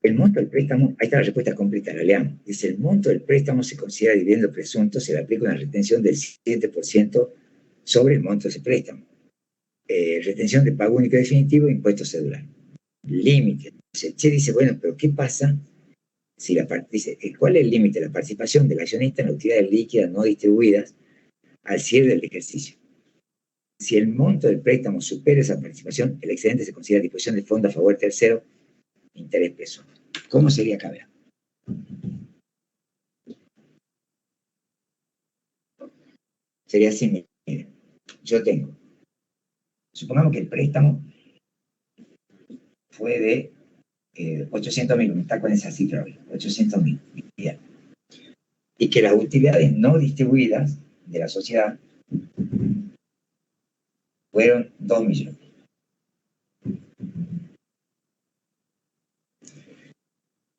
el monto del préstamo, ahí está la respuesta completa, la leamos. Dice, el monto del préstamo se considera dividendo presunto, se le aplica una retención del 7% sobre el monto de ese préstamo. Retención de pago único definitivo, impuesto cedular. Límite. Entonces, Che dice, bueno, pero ¿qué pasa si dice, ¿cuál es el límite de la participación del accionista en las utilidades líquidas no distribuidas al cierre del ejercicio? Si el monto del préstamo supera esa participación, el excedente se considera disposición de fondo a favor tercero, interés peso. ¿Cómo sería acá? Sería así, miren, yo tengo, supongamos que el préstamo fue de 800.000, me está con esa cifra hoy, 800.000, y que las utilidades no distribuidas de la sociedad fueron 2 millones.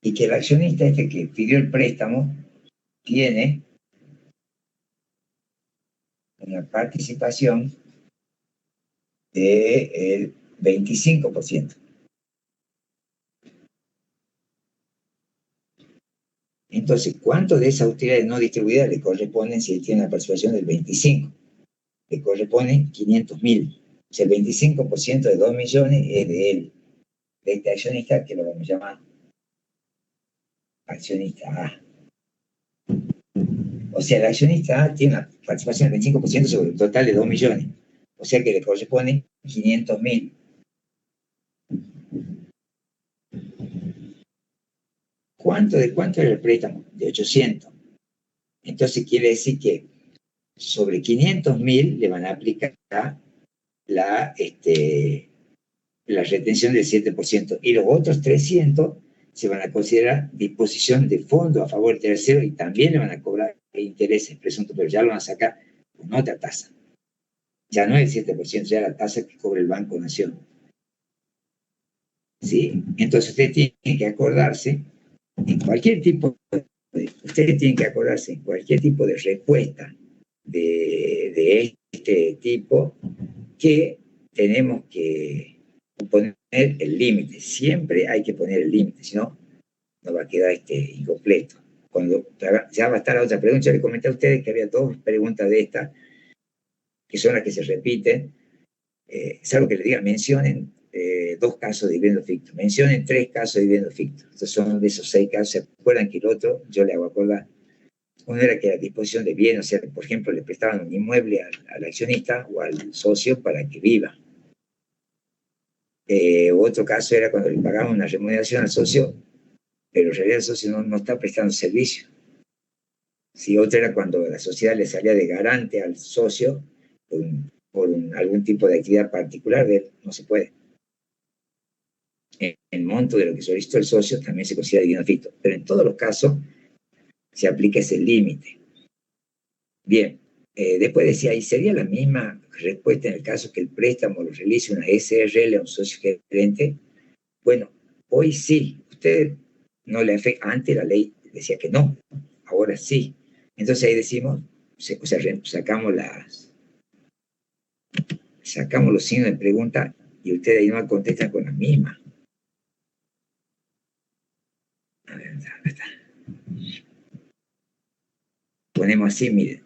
Y que el accionista este que pidió el préstamo tiene una participación del 25%. Entonces, ¿cuánto de esas utilidades no distribuidas le corresponden si él tiene una participación del 25%? Le corresponden 500.000. O sea, el 25% de 2 millones es de él, de este accionista que lo vamos a llamar accionista A. O sea, el accionista A tiene una participación del 25% sobre un total de 2 millones. O sea que le corresponden 500.000. ¿Cuánto era el préstamo? De 800. Entonces quiere decir que sobre 500.000 le van a aplicar la retención del 7%, y los otros 300 se van a considerar disposición de fondo a favor tercero y también le van a cobrar intereses presuntos, pero ya lo van a sacar con otra tasa. Ya no es el 7%, ya la tasa que cobra el Banco Nación. ¿Sí? Entonces usted tiene que acordarse en cualquier tipo ustedes tienen que acordarse, en cualquier tipo de respuesta de este tipo, que tenemos que poner el límite. Siempre hay que poner el límite, si no, no va a quedar incompleto. Cuando ya va a estar la otra pregunta, yo les comenté a ustedes que había dos preguntas de estas, que son las que se repiten. Es algo que les diga, mencionen 2 casos de dividendo ficto, mencionen 3 casos de dividendo ficto. Estos son de esos 6 casos. ¿Se acuerdan que el otro, yo le hago acordar, uno era que la disposición de bien, o sea, por ejemplo, le prestaban un inmueble al accionista o al socio para que viva. Otro caso era cuando le pagaban una remuneración al socio, pero en realidad el socio no está prestando servicio. Sí, otro era cuando la sociedad le salía de garante al socio por algún tipo de actividad particular de él, no se puede. El monto de lo que solicitó el socio también se considera dividendo ficto, pero en todos los casos se aplica ese límite. Bien, después decía, ¿y sería la misma respuesta en el caso que el préstamo lo realice una SRL a un socio gerente? Bueno, hoy sí, usted no le afecta, antes la ley decía que no, ahora sí. Entonces ahí decimos, o sea, sacamos los signos de pregunta y ustedes ahí no contestan con la misma. A ver, ¿dónde está? Ponemos así, miren.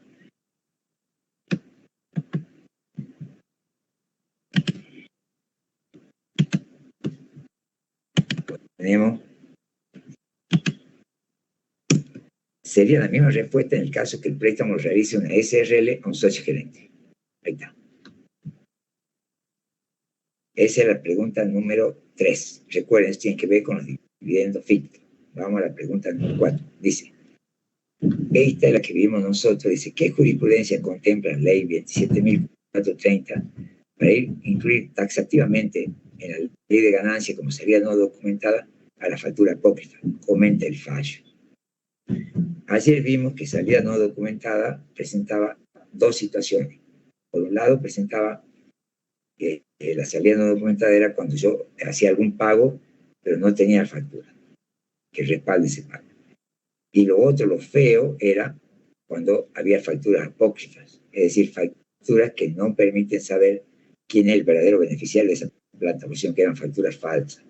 Tenemos, sería la misma respuesta en el caso que el préstamo realice una SRL a un socio gerente. Ahí está. Esa es la pregunta número 3. Recuerden, esto tiene que ver con los dividendos ficticios. Vamos a la pregunta número 4. Dice, esta es la que vimos nosotros. Dice, ¿qué jurisprudencia contempla la ley 27.430 para incluir taxativamente en la ley de ganancia como salida no documentada a la factura apócrifa? Comenta el fallo. Ayer vimos que salida no documentada presentaba 2 situaciones. Por un lado, presentaba que la salida no documentada era cuando yo hacía algún pago, pero no tenía factura que respalde ese pago. Y lo otro, lo feo, era cuando había facturas apócrifas, es decir, facturas que no permiten saber quién es el verdadero beneficiario de esa plata, que eran facturas falsas.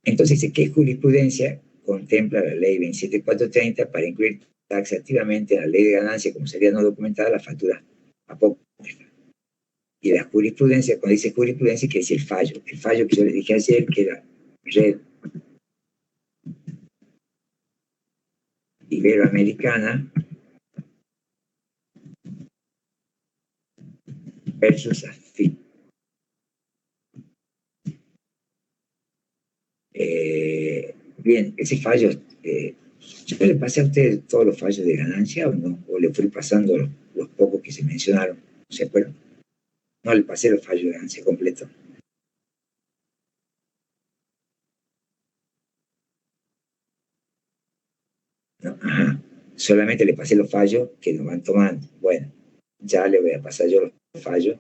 Entonces, ¿qué jurisprudencia contempla la ley 27430 para incluir taxativamente en la ley de ganancia como salida no documentada las facturas apócrifas? Y la jurisprudencia, cuando dice jurisprudencia, quiere decir el fallo que yo les dije ayer, que era Red Iberoamericana versus AFIP. Bien, ese fallo, ¿yo le pasé a ustedes todos los fallos de ganancia o no? ¿O le fui pasando los pocos que se mencionaron? ¿No se acuerdan? No le pasé los fallos de ganancia completos. No, ajá. Solamente le pasé los fallos que nos van tomando. Bueno, ya le voy a pasar yo los fallos,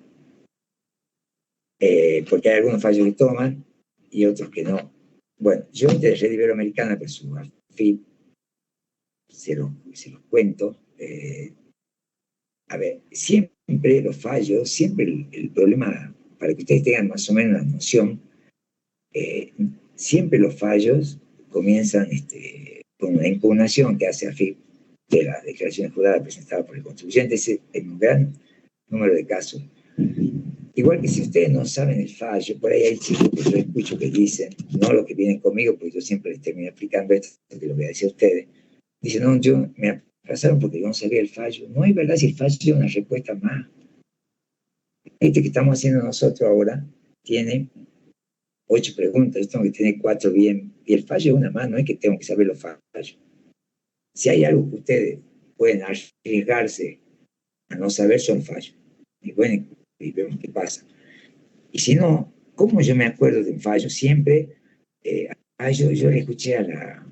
porque hay algunos fallos que toman y otros que no. Bueno, yo de Red Iberoamericana, pues su AFIP, se los cuento. A ver, siempre los fallos, siempre el problema, para que ustedes tengan más o menos una noción, siempre los fallos comienzan con una impugnación que hace AFIP de las declaraciones juradas presentadas por el contribuyente, en un gran número de casos. Igual que si ustedes no saben el fallo, por ahí hay chicos que yo escucho que dicen, no los que vienen conmigo, porque yo siempre les termino explicando esto, que lo voy a decir a ustedes, dicen, no, me pasaron porque yo no sabía el fallo. No es verdad, si el fallo es una respuesta más. Este que estamos haciendo nosotros ahora tiene 8 preguntas, yo tengo que tener 4 bien, y el fallo es una más, no es que tengo que saber los fallos. Si hay algo que ustedes pueden arriesgarse a no saber, son fallos. Y bueno, y vemos qué pasa. Y si no, ¿cómo yo me acuerdo de un fallo? Siempre, yo le escuché a la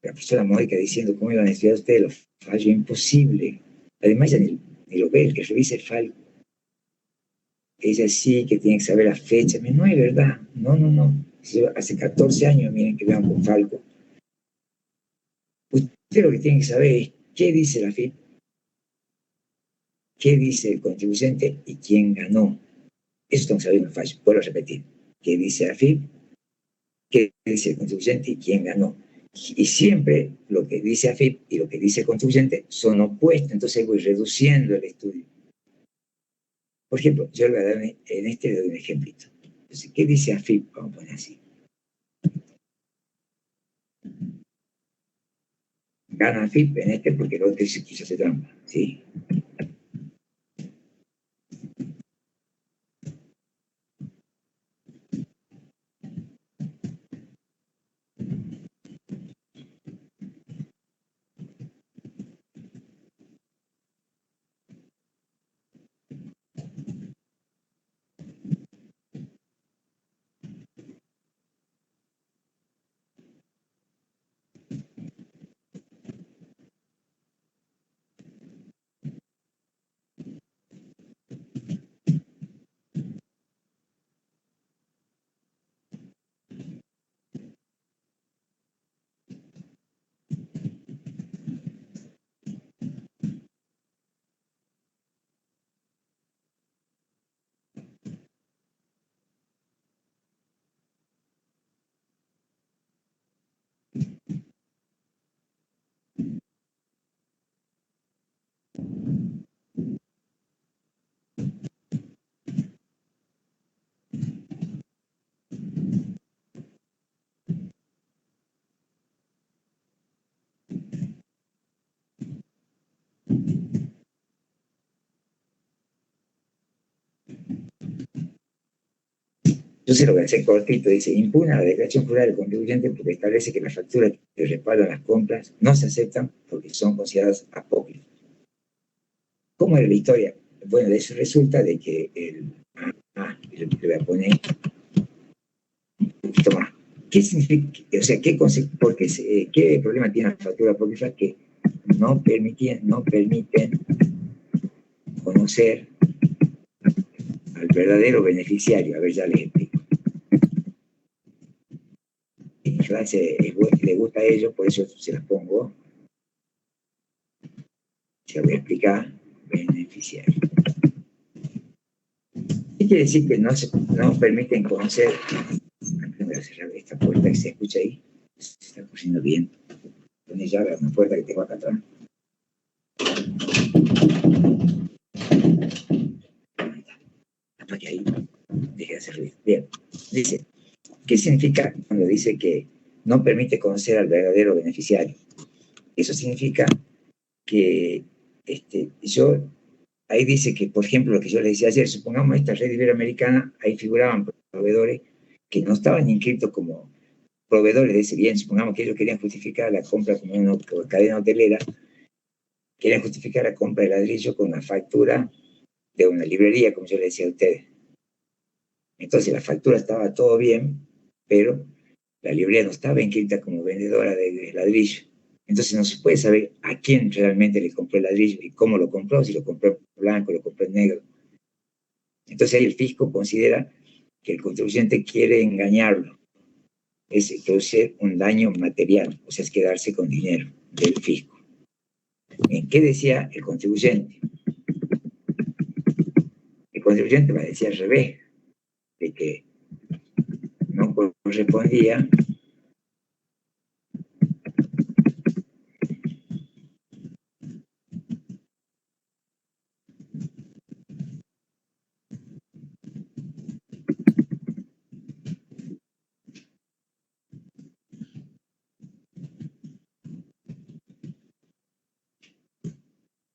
profesora Mónica diciendo cómo iban a estudiar ustedes los fallos, imposible. Además, ella ni lo ve, el que revisa el fallo. Ella sí que tiene que saber la fecha. No es verdad, no. Hace 14 años, miren que vean con Falco, Usted lo que tiene que saber es qué dice la FIP, qué dice el contribuyente y quién ganó. Eso estamos sabiendo fallo. Vuelvo a repetir. ¿Qué dice la FIP? ¿Qué dice el contribuyente y quién ganó? Y siempre lo que dice AFIP y lo que dice el contribuyente son opuestos, entonces voy reduciendo el estudio. Por ejemplo, yo le voy a dar, en este le doy un ejemplito. Entonces, ¿qué dice AFIP? Vamos a poner así. Gana AFIP en este porque el otro se quiso hacer trampa, ¿sí? Entonces lo voy a hacer cortito, dice, impugna la declaración jurada del contribuyente porque establece que las facturas que respaldan las compras no se aceptan porque son consideradas apócrifas. ¿Cómo era la historia? Bueno, de eso resulta de que le voy a poner un poquito más. ¿Qué significa? O sea, ¿qué problema tiene la factura apócrifa? Que no permiten conocer al verdadero beneficiario. A ver, ya les explico. Mi frase le gusta a ellos, por eso se las pongo. Se voy a explicar. Beneficiario. ¿Qué quiere decir que no permiten conocer? Voy a cerrar esta puerta que se escucha ahí. Se está corriendo bien. Pone ya una puerta que tengo acá atrás. Para que ahí deje de hacer ruido. Bien. Dice, ¿qué significa cuando dice que no permite conocer al verdadero beneficiario? Eso significa que ahí dice que, por ejemplo, lo que yo les decía ayer, supongamos esta red iberoamericana, ahí figuraban proveedores que no estaban inscritos como proveedores de ese bien. Supongamos que ellos querían justificar la compra como una cadena hotelera, querían justificar la compra de ladrillo con la factura de una librería, como yo les decía a ustedes. Entonces la factura estaba todo bien, pero la librería no estaba inscrita como vendedora de ladrillo. Entonces no se puede saber a quién realmente le compró el ladrillo y cómo lo compró, si lo compró en blanco, lo compró en negro. Entonces ahí el fisco considera que el contribuyente quiere engañarlo, es producir un daño material, o sea, es quedarse con dinero del fisco. ¿En qué decía el contribuyente? El contribuyente me decía al revés, de que no correspondía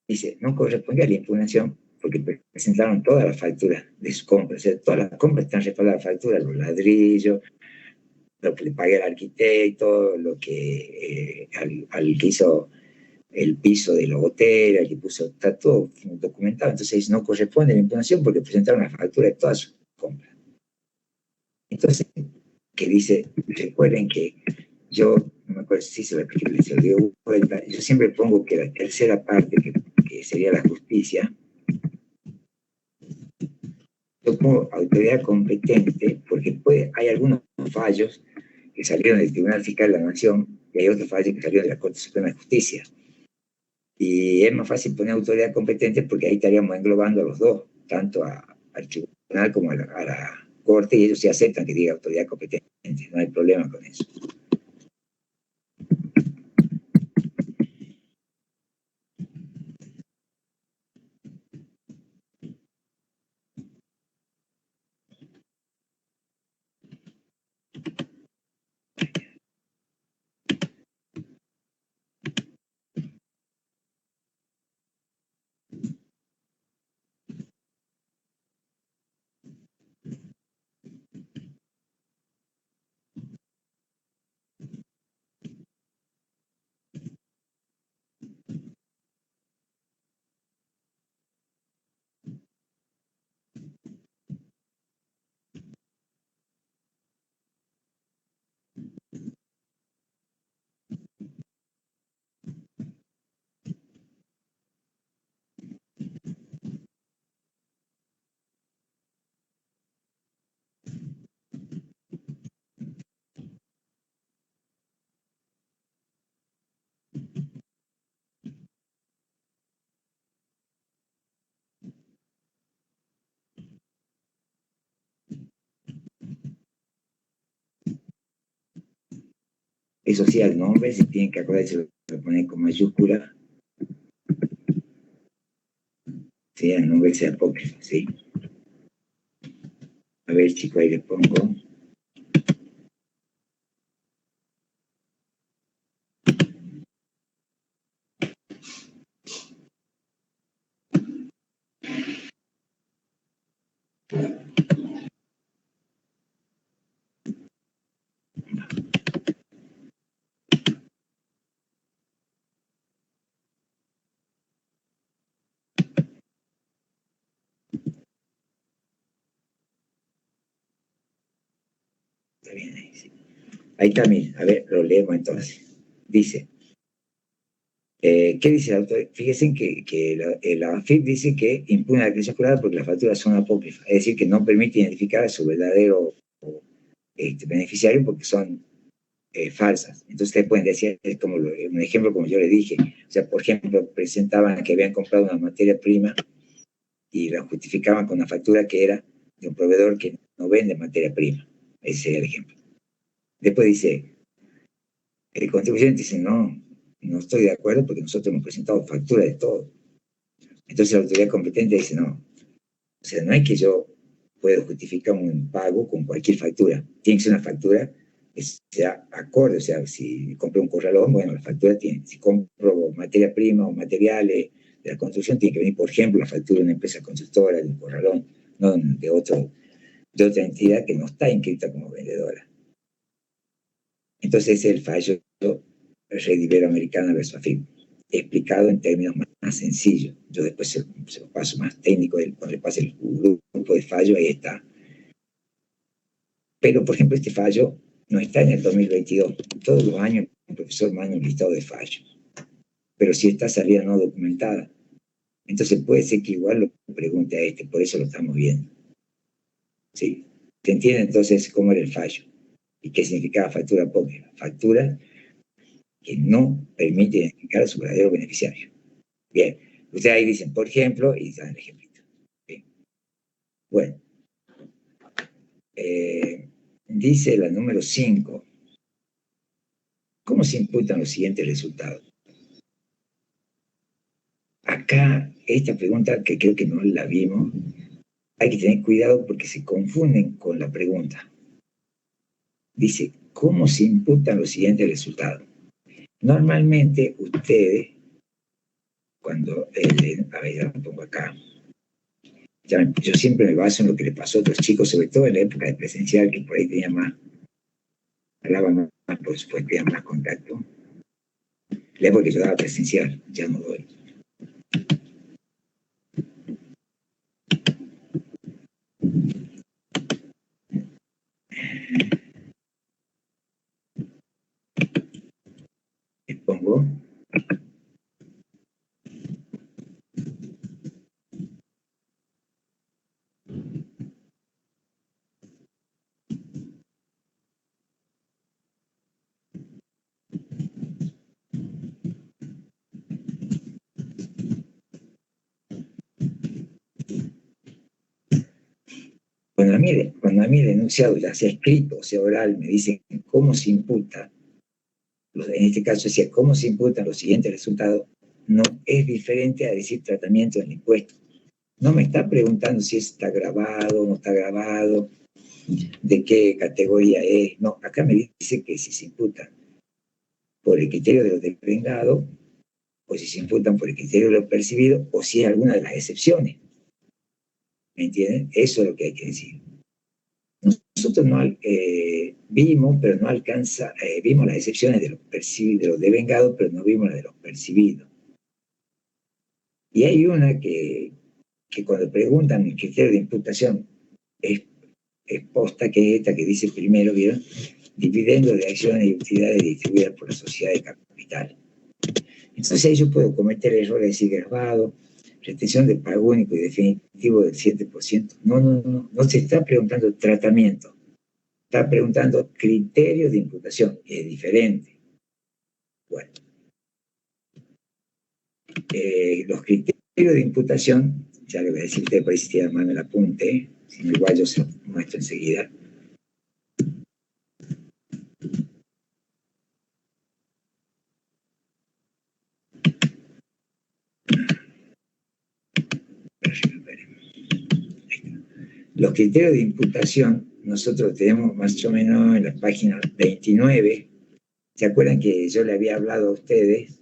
dice, no correspondía a la impugnación porque presentaron todas las facturas de sus compras, o sea, todas las compras están respaldadas a la factura, los ladrillos, lo que le pagué al arquitecto, lo que al que hizo el piso del hotel, al que puso, está todo documentado, entonces no corresponde a la impugnación porque presentaron la factura de todas sus compras. Entonces, que dice, recuerden que yo, no me acuerdo si se lo dio vuelta, yo siempre pongo que la tercera parte, que sería la justicia, yo pongo autoridad competente, porque hay algunos fallos que salieron del Tribunal Fiscal de la Nación y hay otro fallo que salió de la Corte Suprema de Justicia. Y es más fácil poner autoridad competente porque ahí estaríamos englobando a los dos, tanto al tribunal como a la Corte, y ellos sí aceptan que diga autoridad competente, no hay problema con eso. Eso sí, al nombre se tienen que acordarse de poner con mayúscula, sí, el nombre sea apócrifo, sí. A ver, chicos, ahí les pongo. Está bien ahí, sí. Ahí también, a ver, lo leemos entonces. Dice, ¿qué dice el autor? Fíjense que la AFIP dice que impugna la declaración jurada porque las facturas son apócrifas, es decir, que no permite identificar a su verdadero beneficiario porque son falsas. Entonces ustedes pueden decir, es como un ejemplo como yo le dije, o sea, por ejemplo, presentaban que habían comprado una materia prima y la justificaban con una factura que era de un proveedor que no vende materia prima. Ese sería el ejemplo. Después dice, el contribuyente dice, no, no estoy de acuerdo porque nosotros hemos presentado factura de todo. Entonces la autoridad competente dice, no, o sea, no es que yo pueda justificar un pago con cualquier factura. Tiene que ser una factura que sea acorde. O sea, si compro un corralón, bueno, la factura tiene. Si compro materia prima o materiales de la construcción, tiene que venir, por ejemplo, la factura de una empresa constructora, de un corralón, no de otra entidad que no está inscrita como vendedora. Entonces, ese es el fallo Red Iberoamericana versus AFIP, explicado en términos más sencillos. Yo después se lo paso más técnico, cuando le pase el grupo de fallo, ahí está. Pero, por ejemplo, este fallo no está en el 2022. Todos los años el profesor manda un listado de fallos, pero si está salida no documentada. Entonces puede ser que igual lo pregunte a este, por eso lo estamos viendo. ¿Sí? ¿Se entiende entonces cómo era el fallo? ¿Y qué significaba factura apócrifa? Factura que no permite identificar a su verdadero beneficiario. Bien, ustedes ahí dicen, por ejemplo, y dan el ejemplito. Bien. Bueno, dice la número 5, ¿cómo se imputan los siguientes resultados? Acá, esta pregunta que creo que no la vimos, hay que tener cuidado porque se confunden con la pregunta. Dice, ¿cómo se imputan los siguientes resultados? Normalmente ustedes, cuando, a ver, ya lo pongo acá, yo siempre me baso en lo que le pasó a otros chicos, sobre todo en la época de presencial, que por ahí tenía más, hablaba más, por supuesto, tenía más contacto. La época que yo daba presencial, ya no doy. Les pongo, Cuando a mí el enunciado, ya sea escrito o sea oral, me dicen cómo se imputa, en este caso decía cómo se imputan los siguientes resultados, no es diferente a decir tratamiento del impuesto. No me está preguntando si está grabado o no está grabado, de qué categoría es. No, acá me dice que si se imputa por el criterio de lo devengado, o si se imputan por el criterio de lo percibido, o si es alguna de las excepciones. ¿Me entienden? Eso es lo que hay que decir. Nosotros no vimos, pero no alcanza, vimos las excepciones de los percibidos, de los devengados, pero no vimos las de los percibidos. Y hay una que cuando preguntan el criterio de imputación es posta, que es esta que dice primero, ¿vieron? Dividendo de acciones y utilidades distribuidas por la sociedad de capital. Entonces ahí yo puedo cometer errores de decir grabado, retención de pago único y definitivo del 7%. No se está preguntando tratamiento, está preguntando criterios de imputación, que es diferente. Bueno, los criterios de imputación, ya le voy a decir a usted, por ahí si tiene a mano el apunte, si no igual yo se lo muestro enseguida. Los criterios de imputación nosotros tenemos más o menos en la página 29. ¿Se acuerdan que yo le había hablado a ustedes?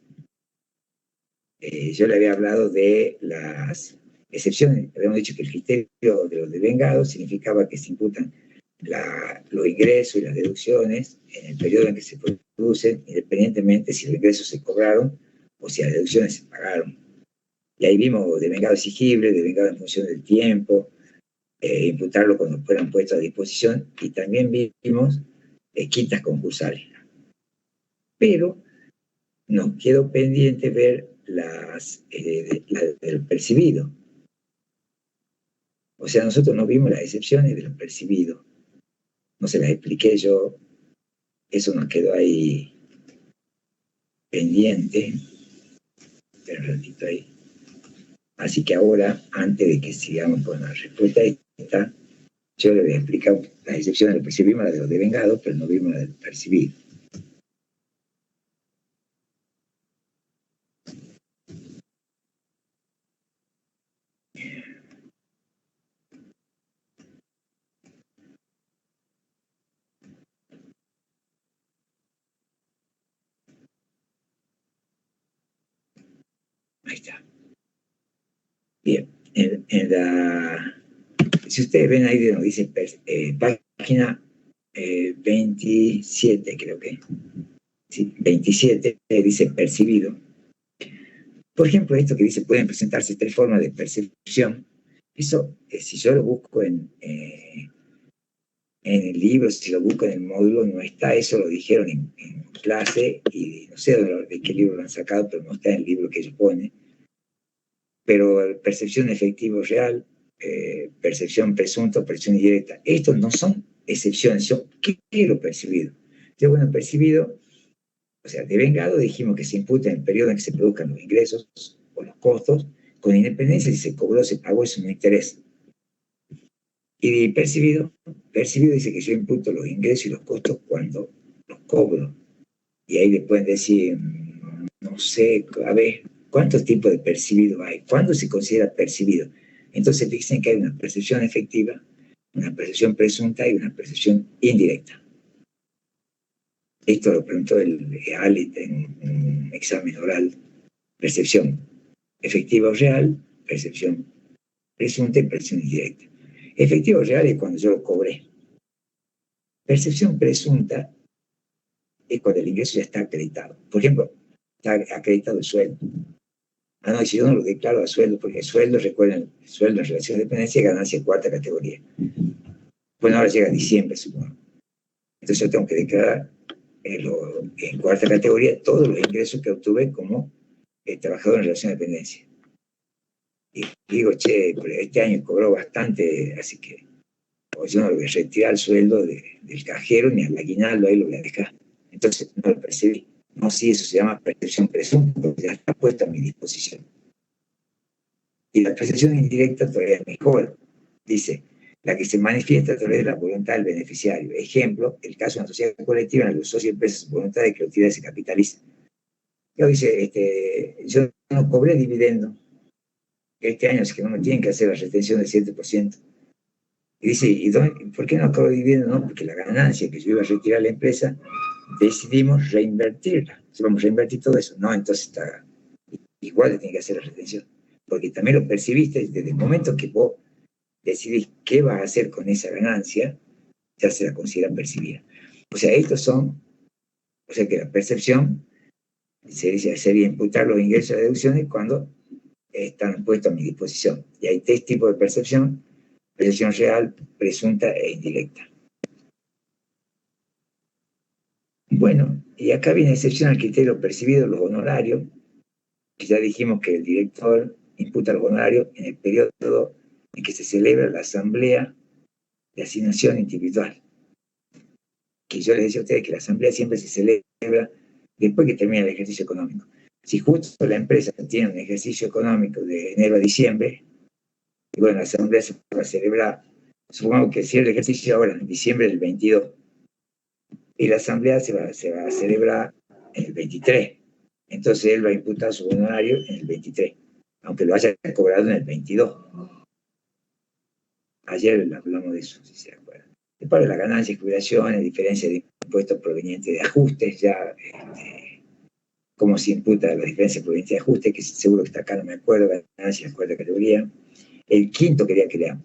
Yo le había hablado de las excepciones. Habíamos dicho que el criterio de los devengados significaba que se imputan los ingresos y las deducciones en el periodo en que se producen, independientemente si los ingresos se cobraron o si las deducciones se pagaron. Y ahí vimos devengado exigible, devengado en función del tiempo, imputarlo cuando fueran puestos a disposición, y también vimos quitas concursales. Pero nos quedó pendiente ver las del percibido. O sea, nosotros no vimos las excepciones de los percibidos. No se las expliqué yo. Eso nos quedó ahí pendiente. Espera un ratito ahí. Así que ahora, antes de que sigamos con la respuesta esta, yo le voy a explicar las excepciones del percibido. Vimos las de los devengados, pero no vimos las del percibido. Ahí está. Bien, si ustedes ven ahí donde dice página 27, creo que. Sí, 27 dice percibido. Por ejemplo, esto que dice pueden presentarse 3 formas de percepción. Eso, si yo lo busco en el libro, si lo busco en el módulo, no está. Eso lo dijeron en clase y no sé de qué libro lo han sacado, pero no está en el libro que ellos ponen. Pero percepción efectiva o real, percepción presunta, percepción indirecta, estos no son excepciones, son ¿qué es lo percibido? Entonces, bueno, percibido, o sea, devengado, dijimos que se imputa en el periodo en que se produzcan los ingresos o los costos, con independencia si se cobró, se pagó, eso no interesa. Y percibido dice que yo imputo los ingresos y los costos cuando los cobro. Y ahí le pueden decir, no sé, a ver, ¿cuántos tipos de percibido hay? ¿Cuándo se considera percibido? Entonces dicen que hay una percepción efectiva, una percepción presunta y una percepción indirecta. Esto lo preguntó el ALIT en un examen oral. Percepción efectiva o real, percepción presunta y percepción indirecta. Efectiva o real es cuando yo lo cobré. Percepción presunta es cuando el ingreso ya está acreditado. Por ejemplo, está acreditado el sueldo. Ah, no, si yo no lo declaro a sueldo, porque el sueldo, recuerden, el sueldo en relación de dependencia es ganancia de 4ª categoría. Bueno, ahora llega diciembre, supongo. Entonces yo tengo que declarar en 4ª categoría todos los ingresos que obtuve como trabajador en relación de dependencia. Y digo, che, este año cobró bastante, así que pues yo no lo voy a retirar el sueldo del cajero ni al aguinaldo, ahí lo voy a dejar. Entonces no lo percibí. No, sí, eso se llama percepción presunta, porque ya está puesta a mi disposición. Y la percepción indirecta todavía es mejor. Dice, la que se manifiesta a través de la voluntad del beneficiario. Ejemplo, el caso de una sociedad colectiva en la que los socios expresan su voluntad de que la utilidad se capitalice. Yo dice, yo no cobré dividendo este año, es que no me tienen que hacer la retención del 7%. Y dice, ¿por qué no cobré dividendo? No, porque la ganancia que yo iba a retirar a la empresa, decidimos reinvertirla. Si vamos a reinvertir todo eso, no, entonces está igual, le tiene que hacer la retención. Porque también lo percibiste desde el momento que vos decidís qué vas a hacer con esa ganancia, ya se la considera percibida. O sea, o sea que la percepción sería imputar los ingresos de deducciones cuando están puestos a mi disposición. Y hay tres tipos de percepción: percepción real, presunta e indirecta. Bueno, y acá viene excepción al criterio percibido, los honorarios, que ya dijimos que el director imputa los honorarios en el periodo en que se celebra la asamblea de asignación individual. Que yo les decía a ustedes que la asamblea siempre se celebra después que termina el ejercicio económico. Si justo la empresa tiene un ejercicio económico de enero a diciembre, y bueno, la asamblea se va a celebrar, supongamos que cierre el ejercicio ahora, en diciembre del 22, y la asamblea se va a celebrar en el 23. Entonces él va a imputar su honorario en el 23, aunque lo haya cobrado en el 22. Ayer hablamos de eso, si se acuerdan. Después de las ganancias, jubilaciones, diferencia de impuestos provenientes de ajustes, ya cómo se imputa la diferencia proveniente de ajustes, que seguro que está acá, no me acuerdo, ganancias, cuarta categoría. El quinto quería que leamos.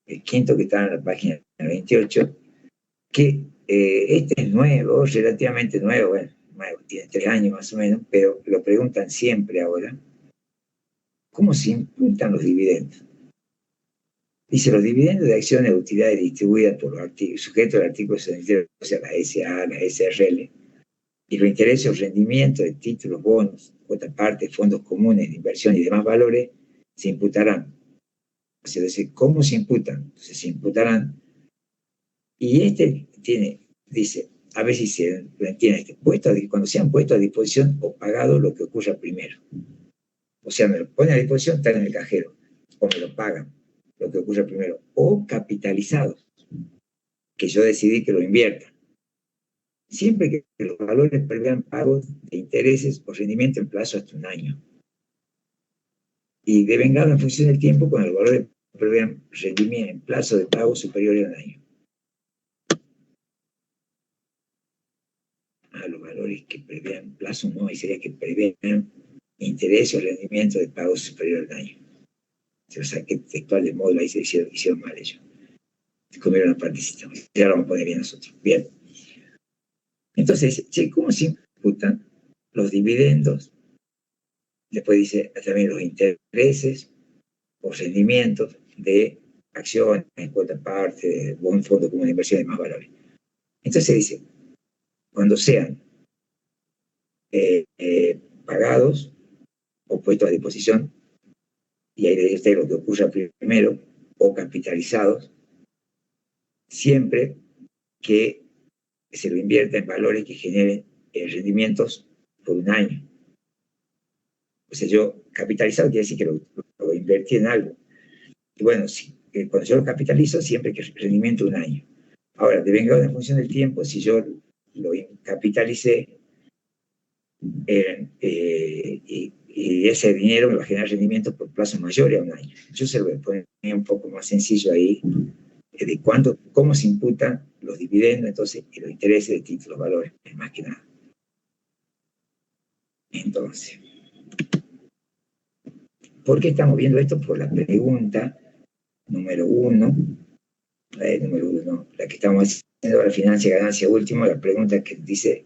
El quinto que está en la página 28, que este es nuevo, relativamente nuevo, bueno, nuevo, tiene 3 años más o menos, pero lo preguntan siempre ahora. ¿Cómo se imputan los dividendos? Dice, los dividendos de acciones de utilidades distribuidas por los sujetos del artículo 63, o sea, la SA, la SRL, y los intereses o rendimientos de títulos, bonos, cuota parte, fondos comunes de inversión y demás valores, se imputarán. O sea, es decir, ¿cómo se imputan? Entonces, se imputarán. Y dice, a ver si se lo entiende, cuando sean puestos a disposición o pagados lo que ocurra primero. O sea, me lo ponen a disposición, están en el cajero, o me lo pagan, lo que ocurra primero, o capitalizados, que yo decidí que lo invierta. Siempre que los valores prevean pagos de intereses o rendimiento en plazo hasta un año. Y devengado en función del tiempo cuando los valores prevean rendimiento en plazo de pago superior a un año. Los valores que prevean plazo no, y sería que prevean interés o rendimiento de pago superior a un año. O sea, que textual de módulo ahí se hicieron mal ellos. Se comieron una partecita. Ya lo vamos a poner bien nosotros. Bien. Entonces, che, ¿cómo se imputan los dividendos? Después dice también los intereses o rendimientos de acciones, cuota parte, buen fondo común de inversión y más valores. Entonces dice, cuando sean pagados o puestos a disposición, y ahí dice lo que ocurra primero, o capitalizados, siempre que se lo invierta en valores que generen rendimientos por un año. O sea, yo capitalizado quiere decir que lo invertí en algo. Y bueno, cuando yo lo capitalizo, siempre que rendimiento un año. Ahora, devengado en función del tiempo, si yo lo capitalicé y ese dinero me va a generar rendimiento por plazos mayores a un año. Yo se lo voy a poner un poco más sencillo ahí, de cómo se imputan los dividendos, entonces, y los intereses de títulos, valores, más que nada. Entonces, ¿por qué estamos viendo esto? Por la pregunta número uno, la que estamos haciendo la financia ganancia último, la pregunta que dice,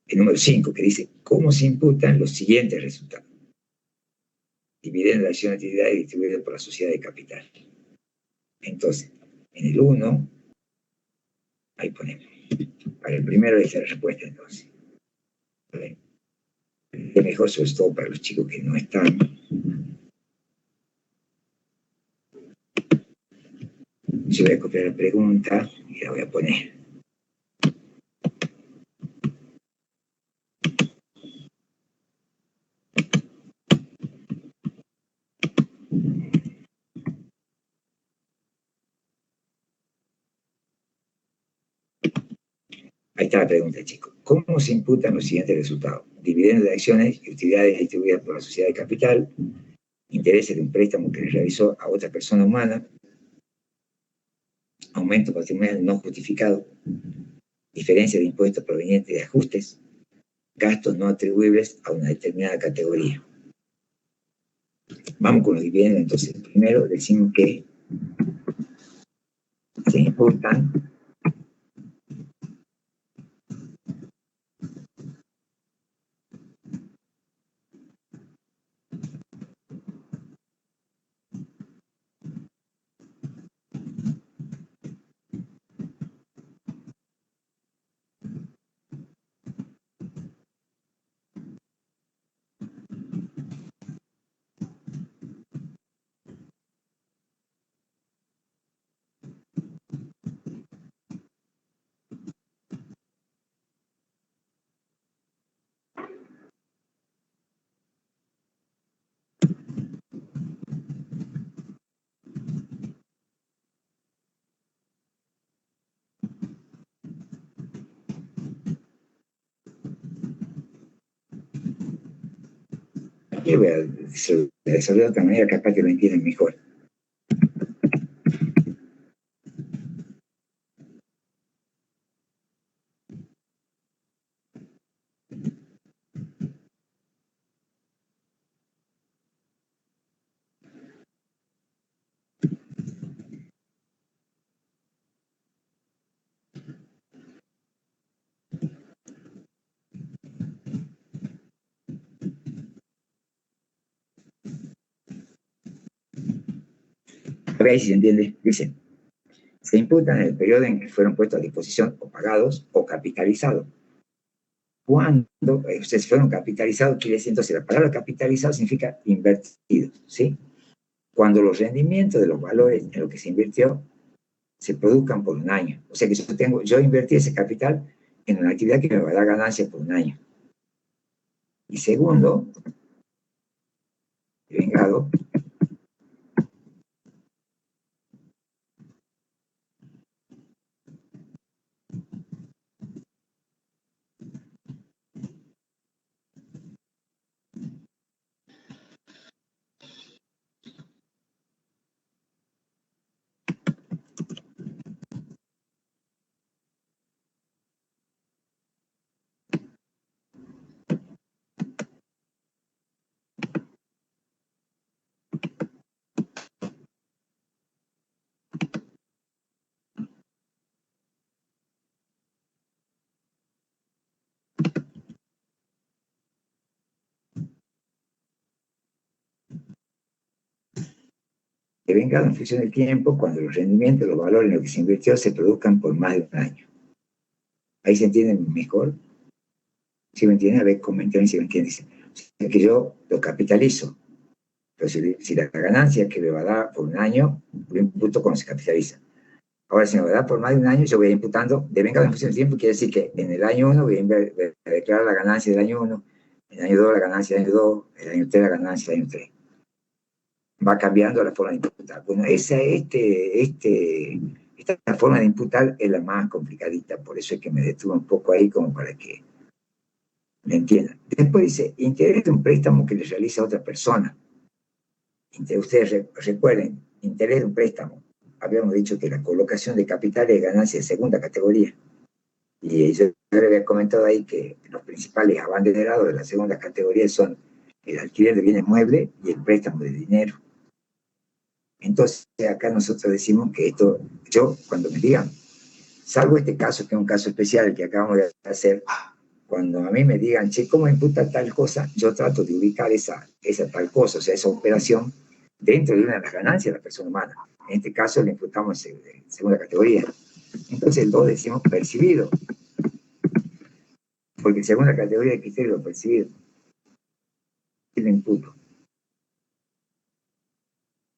el número 5, que dice, ¿cómo se imputan los siguientes resultados? Dividendo la acción de actividad y distribuido por la sociedad de capital. Entonces, en el 1, ahí ponemos. Para el primero es la respuesta, entonces. ¿Vale? Es mejor, sobre todo para los chicos que no están. Yo voy a copiar la pregunta y la voy a poner. Ahí está la pregunta, chicos. ¿Cómo se imputan los siguientes resultados? Dividendos de acciones y utilidades distribuidas por la sociedad de capital, intereses de un préstamo que le realizó a otra persona humana, aumento patrimonial no justificado, diferencia de impuestos provenientes de ajustes, gastos no atribuibles a una determinada categoría. Vamos con los dividendos, entonces. Primero decimos que se imputan yo voy a desarrollar de otra manera, capaz que lo entienden mejor. A ver si se entiende. Dicen, se imputan en el periodo en que fueron puestos a disposición o pagados o capitalizados. Cuando se fueron capitalizados, quiere decir, entonces la palabra capitalizado significa invertido, ¿sí? Cuando los rendimientos de los valores en lo que se invirtió se produzcan por un año. O sea que yo invertí ese capital en una actividad que me va a dar ganancias por un año. Y segundo, el vengado que venga en función del tiempo cuando los rendimientos, los valores en los que se invirtió se produzcan por más de un año. ¿Ahí se entiende mejor? ¿Sí me entienden? A ver, comenten si me entienden. O sea, que yo lo capitalizo, pero si la ganancia que me va a dar por un año, lo imputo cuando se capitaliza. Ahora, si me va a dar por más de un año, yo voy imputando de venga en función del tiempo, quiere decir que en el año 1 voy a declarar la ganancia del año 1, en el año 2 la ganancia del año 2, en el año 3 la ganancia del año 3. Va cambiando la forma de imputar. Bueno, esta forma de imputar es la más complicadita, por eso es que me detuve un poco ahí como para que me entiendan. Después dice, interés de un préstamo que le realiza a otra persona. Ustedes recuerden, interés de un préstamo. Habíamos dicho que la colocación de capital es ganancia de segunda categoría. Y yo le había comentado ahí que los principales abanderados de la segunda categoría son el alquiler de bienes muebles y el préstamo de dinero. Entonces, acá nosotros decimos que esto, yo, cuando me digan, salvo este caso, que es un caso especial que acabamos de hacer, cuando a mí me digan, che, ¿cómo imputa tal cosa? Yo trato de ubicar esa tal cosa, o sea, esa operación, dentro de una de las ganancias de la persona humana. En este caso, le imputamos en segunda categoría. Entonces, el 2 decimos percibido, porque en segunda categoría de criterio percibido. Y le imputo.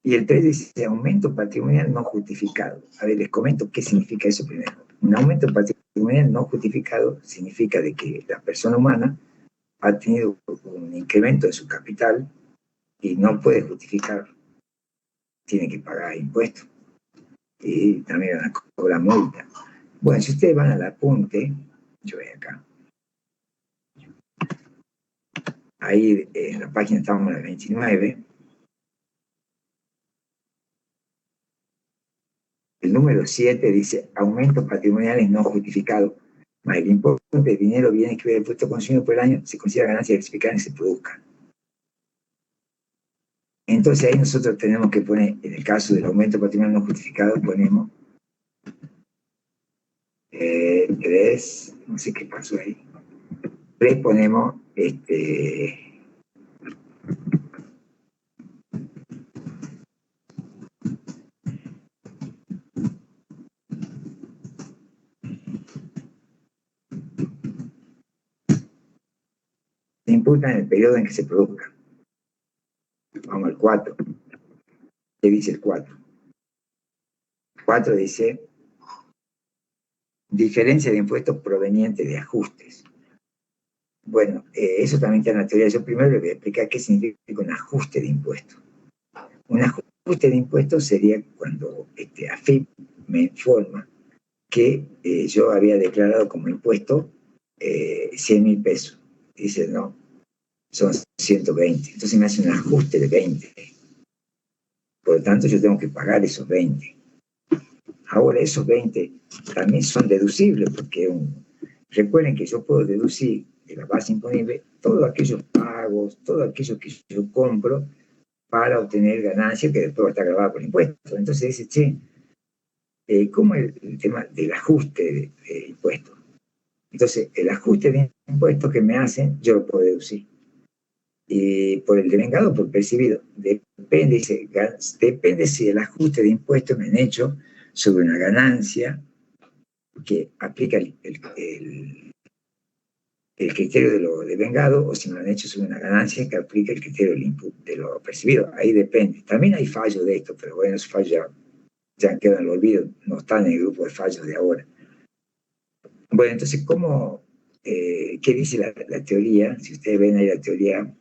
Y el 3 dice aumento patrimonial no justificado. A ver, les comento qué significa eso primero. Un aumento patrimonial no justificado significa de que la persona humana ha tenido un incremento de su capital y no puede justificar, tiene que pagar impuestos y también van a cobrar multa. Bueno, si ustedes van al apunte, Yo voy acá. Ahí en la página estamos en la 29. El número 7 dice, aumentos patrimoniales no justificados, más el importe de dinero, bienes que hubiera el impuesto consumido por el año, se considera ganancia justificada y se produzca. Entonces ahí nosotros tenemos que poner, en el caso del aumento patrimonial no justificado, ponemos 3, no sé qué pasó ahí, 3 ponemos, se imputa en el periodo en que se produzca. Vamos al 4. ¿Qué dice el 4? 4 dice, diferencia de impuestos proveniente de ajustes. Bueno, eso también está en la teoría. Yo primero le voy a explicar qué significa un ajuste de impuestos. Un ajuste de impuestos sería cuando AFIP me informa que yo había declarado como impuesto 100.000 pesos. Dice, no, son 120. Entonces me hace un ajuste de 20. Por lo tanto, yo tengo que pagar esos 20. Ahora, esos 20 también son deducibles, porque recuerden que yo puedo deducir de la base imponible todos aquellos pagos, todo aquello que yo compro para obtener ganancia que después va a estar grabada por impuestos. Entonces dice, che, ¿cómo es el tema del ajuste de impuestos? Entonces, el ajuste de impuestos que me hacen, yo lo puedo deducir. Y por el devengado, por percibido. Depende, dice, depende si el ajuste de impuestos me han hecho sobre una ganancia que aplica el criterio de lo devengado o si me lo han hecho sobre una ganancia que aplica el criterio de lo percibido. Ahí depende. También hay fallos de esto, pero bueno, esos fallos ya quedan en el olvido, no están en el grupo de fallos de ahora. Bueno, entonces, ¿qué dice la teoría? Si ustedes ven ahí la teoría,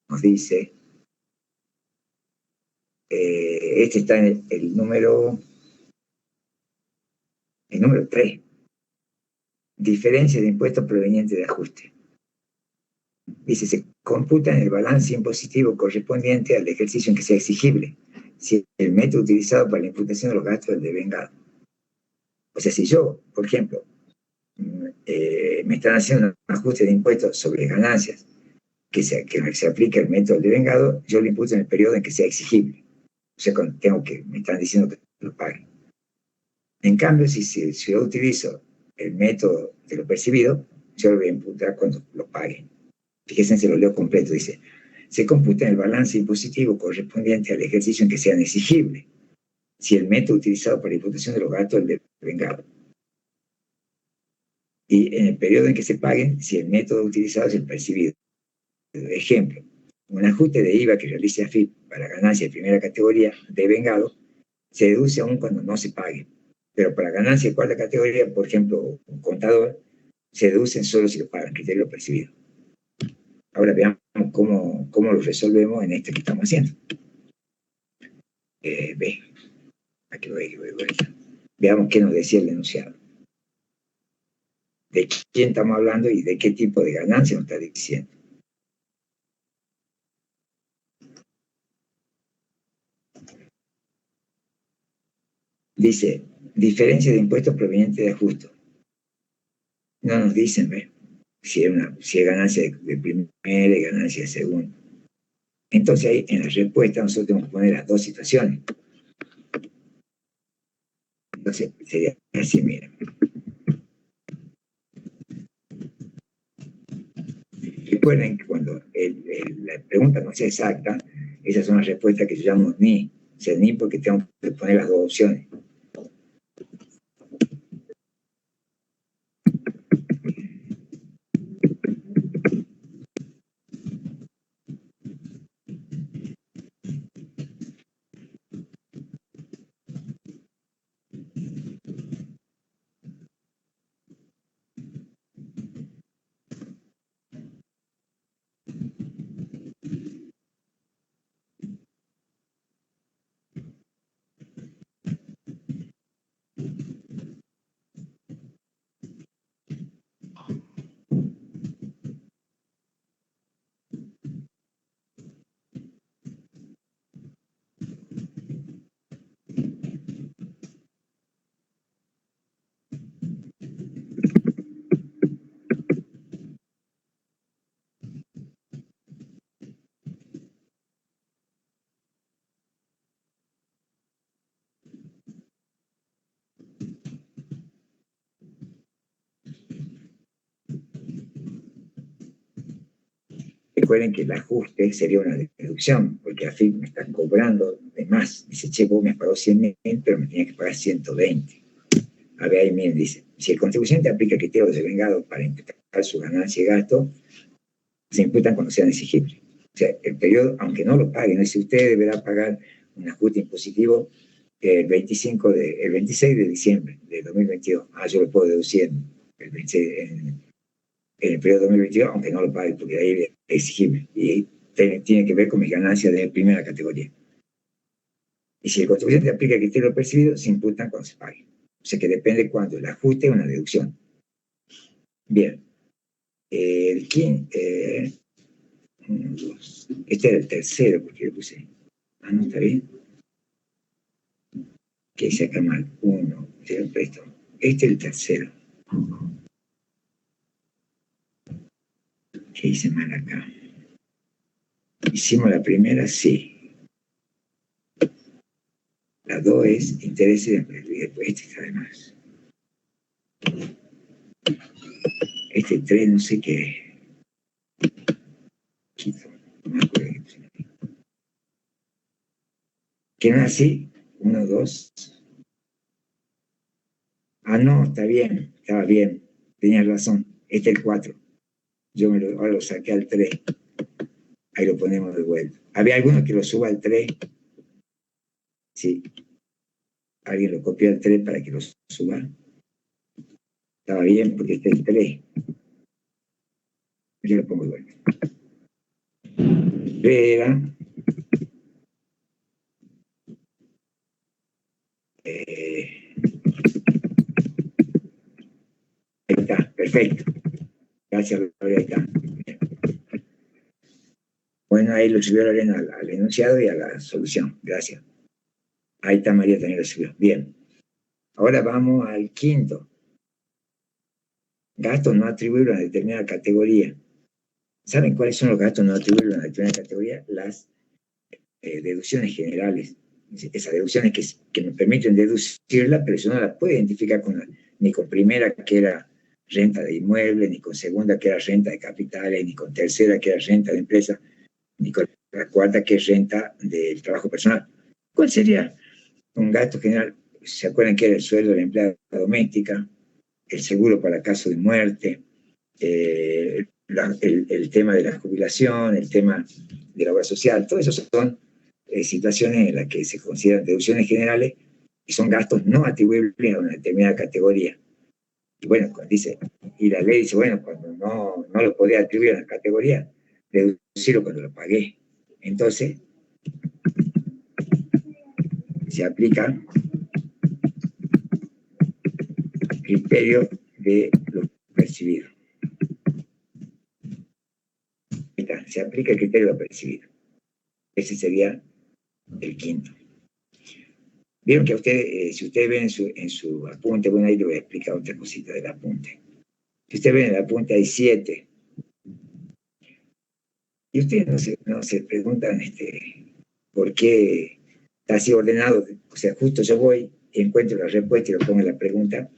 nos dice, este está en el número 3, diferencia de impuestos provenientes de ajuste. Dice, se computa en el balance impositivo correspondiente al ejercicio en que sea exigible, si el método utilizado para la imputación de los gastos del devengado. O sea, si yo, por ejemplo, me están haciendo un ajuste de impuestos sobre ganancias que se aplique el método del devengado, yo lo imputo en el periodo en que sea exigible. O sea, cuando me están diciendo que lo pague. En cambio, si yo utilizo el método de lo percibido, yo lo voy a imputar cuando lo pague. Fíjense, se lo leo completo, dice, se computa en el balance impositivo correspondiente al ejercicio en que sean exigibles, si el método utilizado para la imputación de los gastos del devengado. Y en el periodo en que se paguen, si el método utilizado es el percibido. Ejemplo, un ajuste de IVA que realice AFIP para ganancia de primera categoría devengado se deduce aún cuando no se pague. Pero para ganancia de cuarta categoría, por ejemplo, un contador, se deducen solo si lo pagan, criterio percibido. Ahora veamos cómo lo resolvemos en este que estamos haciendo. Ve, aquí voy. Veamos qué nos decía el denunciado. De quién estamos hablando y de qué tipo de ganancia nos está diciendo. Dice, diferencia de impuestos proveniente de ajuste. No nos dicen, ¿ve? Si es ganancia de primera y ganancia de segunda. Entonces ahí en la respuesta nosotros tenemos que poner las dos situaciones. Entonces sería así, miren. Recuerden que cuando la pregunta no sea exacta, esas son las respuestas que yo llamo ni. O sea, ni porque tengo que poner las dos opciones. Recuerden que el ajuste sería una deducción, porque AFIP me están cobrando de más. Dice, che, vos me has pagado 100.000, pero me tenías que pagar 120. A ver, ahí miren, dice, si el contribuyente aplica el criterio de devengado para imputar su ganancia y gasto, se imputan cuando sean exigibles. O sea, el periodo, aunque no lo paguen, ¿no? Si usted deberá pagar un ajuste impositivo el 26 de diciembre de 2022. Yo lo puedo deducir el 26, en el periodo 2022, aunque no lo pague, porque ahí es exigible. Y tiene que ver con mis ganancias de primera categoría. Y si el contribuyente aplica el criterio percibido, se imputan cuando se pague. O sea que depende cuándo. El ajuste es una deducción. Bien. El quinto. Este era el tercero, porque le puse. No, está bien. Que se acá mal. Uno. Este es el tercero. ¿Qué hice mal acá? Hicimos la primera, sí. La 2 es intereses de empresa. Y después este está de más. Este 3 no sé qué. Quito. No me acuerdo qué puse. ¿Qué no es así? 1, 2. No, está bien. Estaba bien. Tenías razón. Este es el 4. Ahora lo saqué al 3. Ahí lo ponemos de vuelta. Había algunos que lo suba al 3. Sí. Alguien lo copió al 3 para que lo suba. Estaba bien porque este es el 3. Yo lo pongo de vuelta. Vera. Ahí está, perfecto. Gracias, Gloria, ahí está. Bueno, ahí lo subió Lorena al enunciado y a la solución. Gracias. Ahí está María, también lo subió. Bien. Ahora vamos al quinto. Gastos no atribuibles a una determinada categoría. ¿Saben cuáles son los gastos no atribuibles a una determinada categoría? Las deducciones generales. Esas deducciones que me permiten deducirla, pero yo no la puedo identificar ni con primera, que era renta de inmuebles, ni con segunda, que era renta de capitales, ni con tercera, que era renta de empresa, ni con la cuarta, que es renta del trabajo personal. ¿Cuál sería un gasto general? ¿Se acuerdan que era el sueldo de la empleada doméstica, el seguro para caso de muerte, el tema de la jubilación, el tema de la obra social? Todo eso son situaciones en las que se consideran deducciones generales y son gastos no atribuibles a una determinada categoría. Y bueno, dice, y la ley dice, bueno, cuando no lo podía atribuir a la categoría, deducirlo cuando lo pagué. Entonces, se aplica el criterio de lo percibido. Se aplica el criterio de lo percibido. Ese sería el quinto. Vieron que ustedes, si ustedes ven en su apunte, bueno, ahí le voy a explicar otra cosita del apunte. Si ustedes ven en el apunte hay 7. Y ustedes no se preguntan por qué está así ordenado. O sea, justo yo voy y encuentro la respuesta y lo pongo en la pregunta,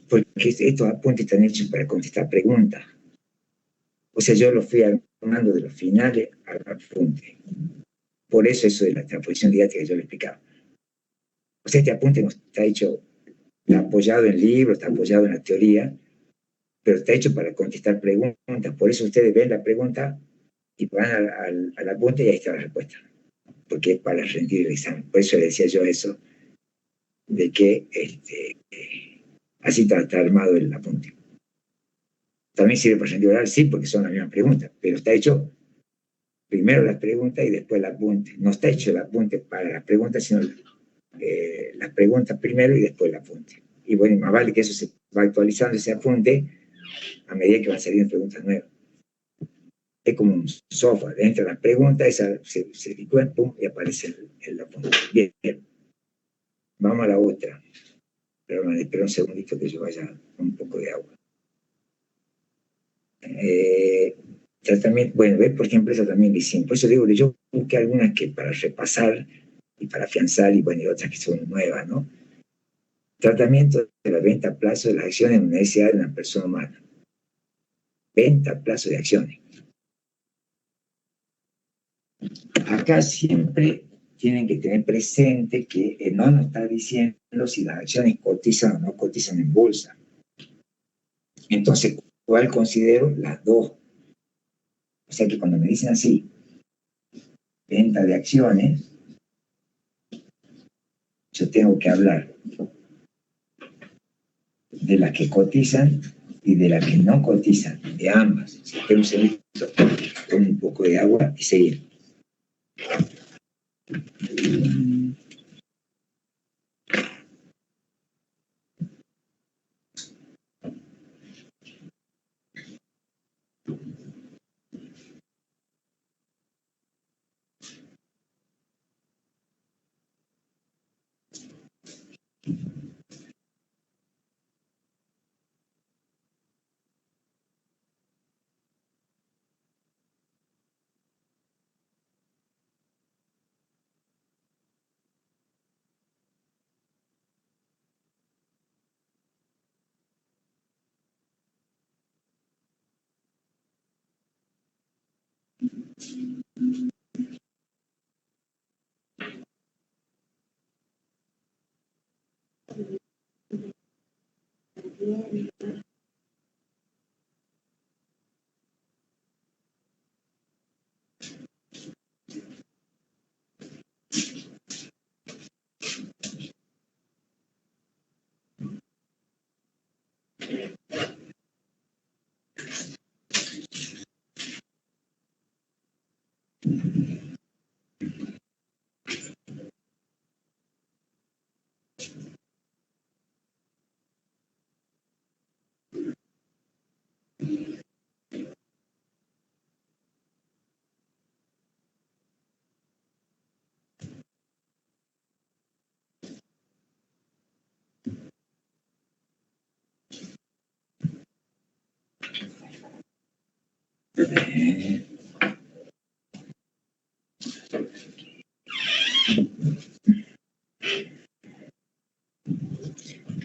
porque estos apuntes están hechos para contestar preguntas. O sea, yo los fui armando de los finales al apunte. Por eso de la transposición didáctica que yo le explicaba. O sea, este apunte no está hecho, está apoyado en libros, está apoyado en la teoría, pero está hecho para contestar preguntas. Por eso ustedes ven la pregunta y van al apunte y ahí está la respuesta. Porque es para rendir el examen. Por eso le decía yo eso, de que así está armado el apunte. También sirve para rendir oral, sí, porque son las mismas preguntas, pero está hecho primero las preguntas y después el apunte. No está hecho el apunte para las preguntas, sino las preguntas primero y después el apunte. Y bueno, más vale que eso se va actualizando, ese apunte, a medida que van saliendo preguntas nuevas. Es como un software, entra las preguntas, se licúan, pum, y aparece el apunte. Bien, bien. Vamos a la otra. Pero espera un segundito que yo vaya con un poco de agua. Tratamiento, bueno, ve, por ejemplo, esa también hicimos. Por eso digo que yo busqué algunas que para repasar y para afianzar, y bueno, y otras que son nuevas, ¿no? Tratamiento de la venta a plazo de las acciones en una necesidad de una persona humana. Venta a plazo de acciones. Acá siempre tienen que tener presente que no nos está diciendo si las acciones cotizan o no cotizan en bolsa. Entonces, ¿cuál considero? Las dos. O sea que cuando me dicen así, venta de acciones, yo tengo que hablar de las que cotizan y de las que no cotizan, de ambas. Si tengo un segundito, tomo un poco de agua y seguir.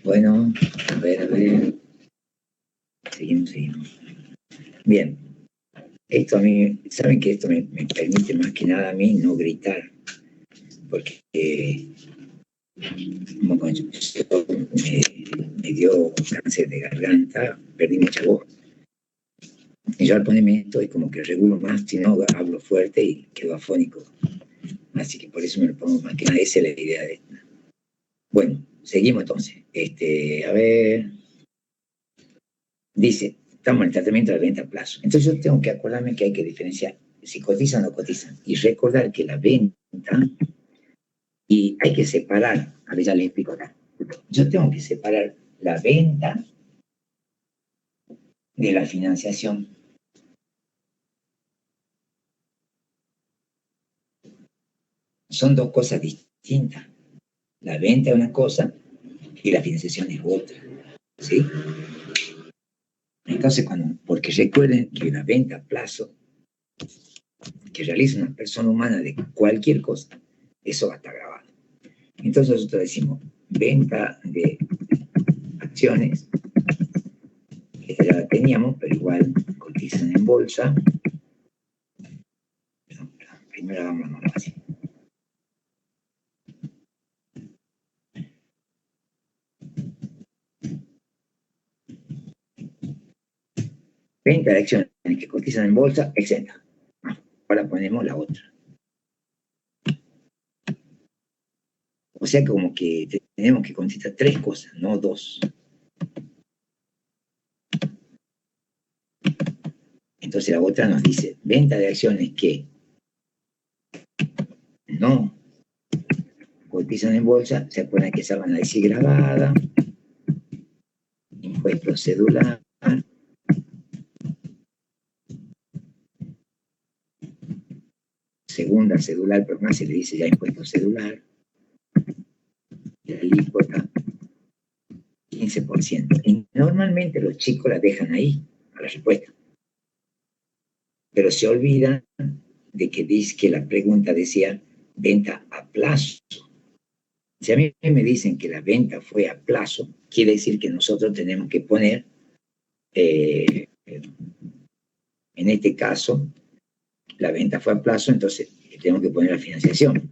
Bueno, a ver. Seguimos. Bien, esto a mí, saben que esto me permite más que nada a mí no gritar, porque como yo, me dio cáncer de garganta, perdí mucha voz. Y yo al ponerme esto es como que regulo más, si no hablo fuerte y quedo afónico. Así que por eso me lo pongo más que nada, esa es la idea de esto. Bueno, seguimos entonces. A ver, dice, estamos en el tratamiento de la venta a plazo. Entonces yo tengo que acordarme que hay que diferenciar si cotizan o no cotizan. Y recordar que la venta, y hay que separar, a ver, ya les explico acá. Yo tengo que separar la venta de la financiación. Son dos cosas distintas. La venta es una cosa y la financiación es otra. ¿Sí? Entonces, porque recuerden que la venta a plazo que realiza una persona humana de cualquier cosa, eso va a estar grabado. Entonces nosotros decimos venta de acciones, esta ya la teníamos, pero igual cotizan en bolsa. Primero hagamos la norma así. Venta de acciones que cotizan en bolsa, exenta. Ahora ponemos la otra. O sea, como que tenemos que contestar tres cosas, no dos. Entonces la otra nos dice, venta de acciones que no cotizan en bolsa, se acuerdan que esa van a decir grabada, impuesto cedular, segunda cedular, pero más se le dice ya impuesto cedular, y la alícuota 15%. Y normalmente los chicos la dejan ahí, a la respuesta. Pero se olvidan de que dice que la pregunta decía venta a plazo. Si a mí me dicen que la venta fue a plazo, quiere decir que nosotros tenemos que poner, en este caso, la venta fue a plazo, entonces tenemos que poner la financiación.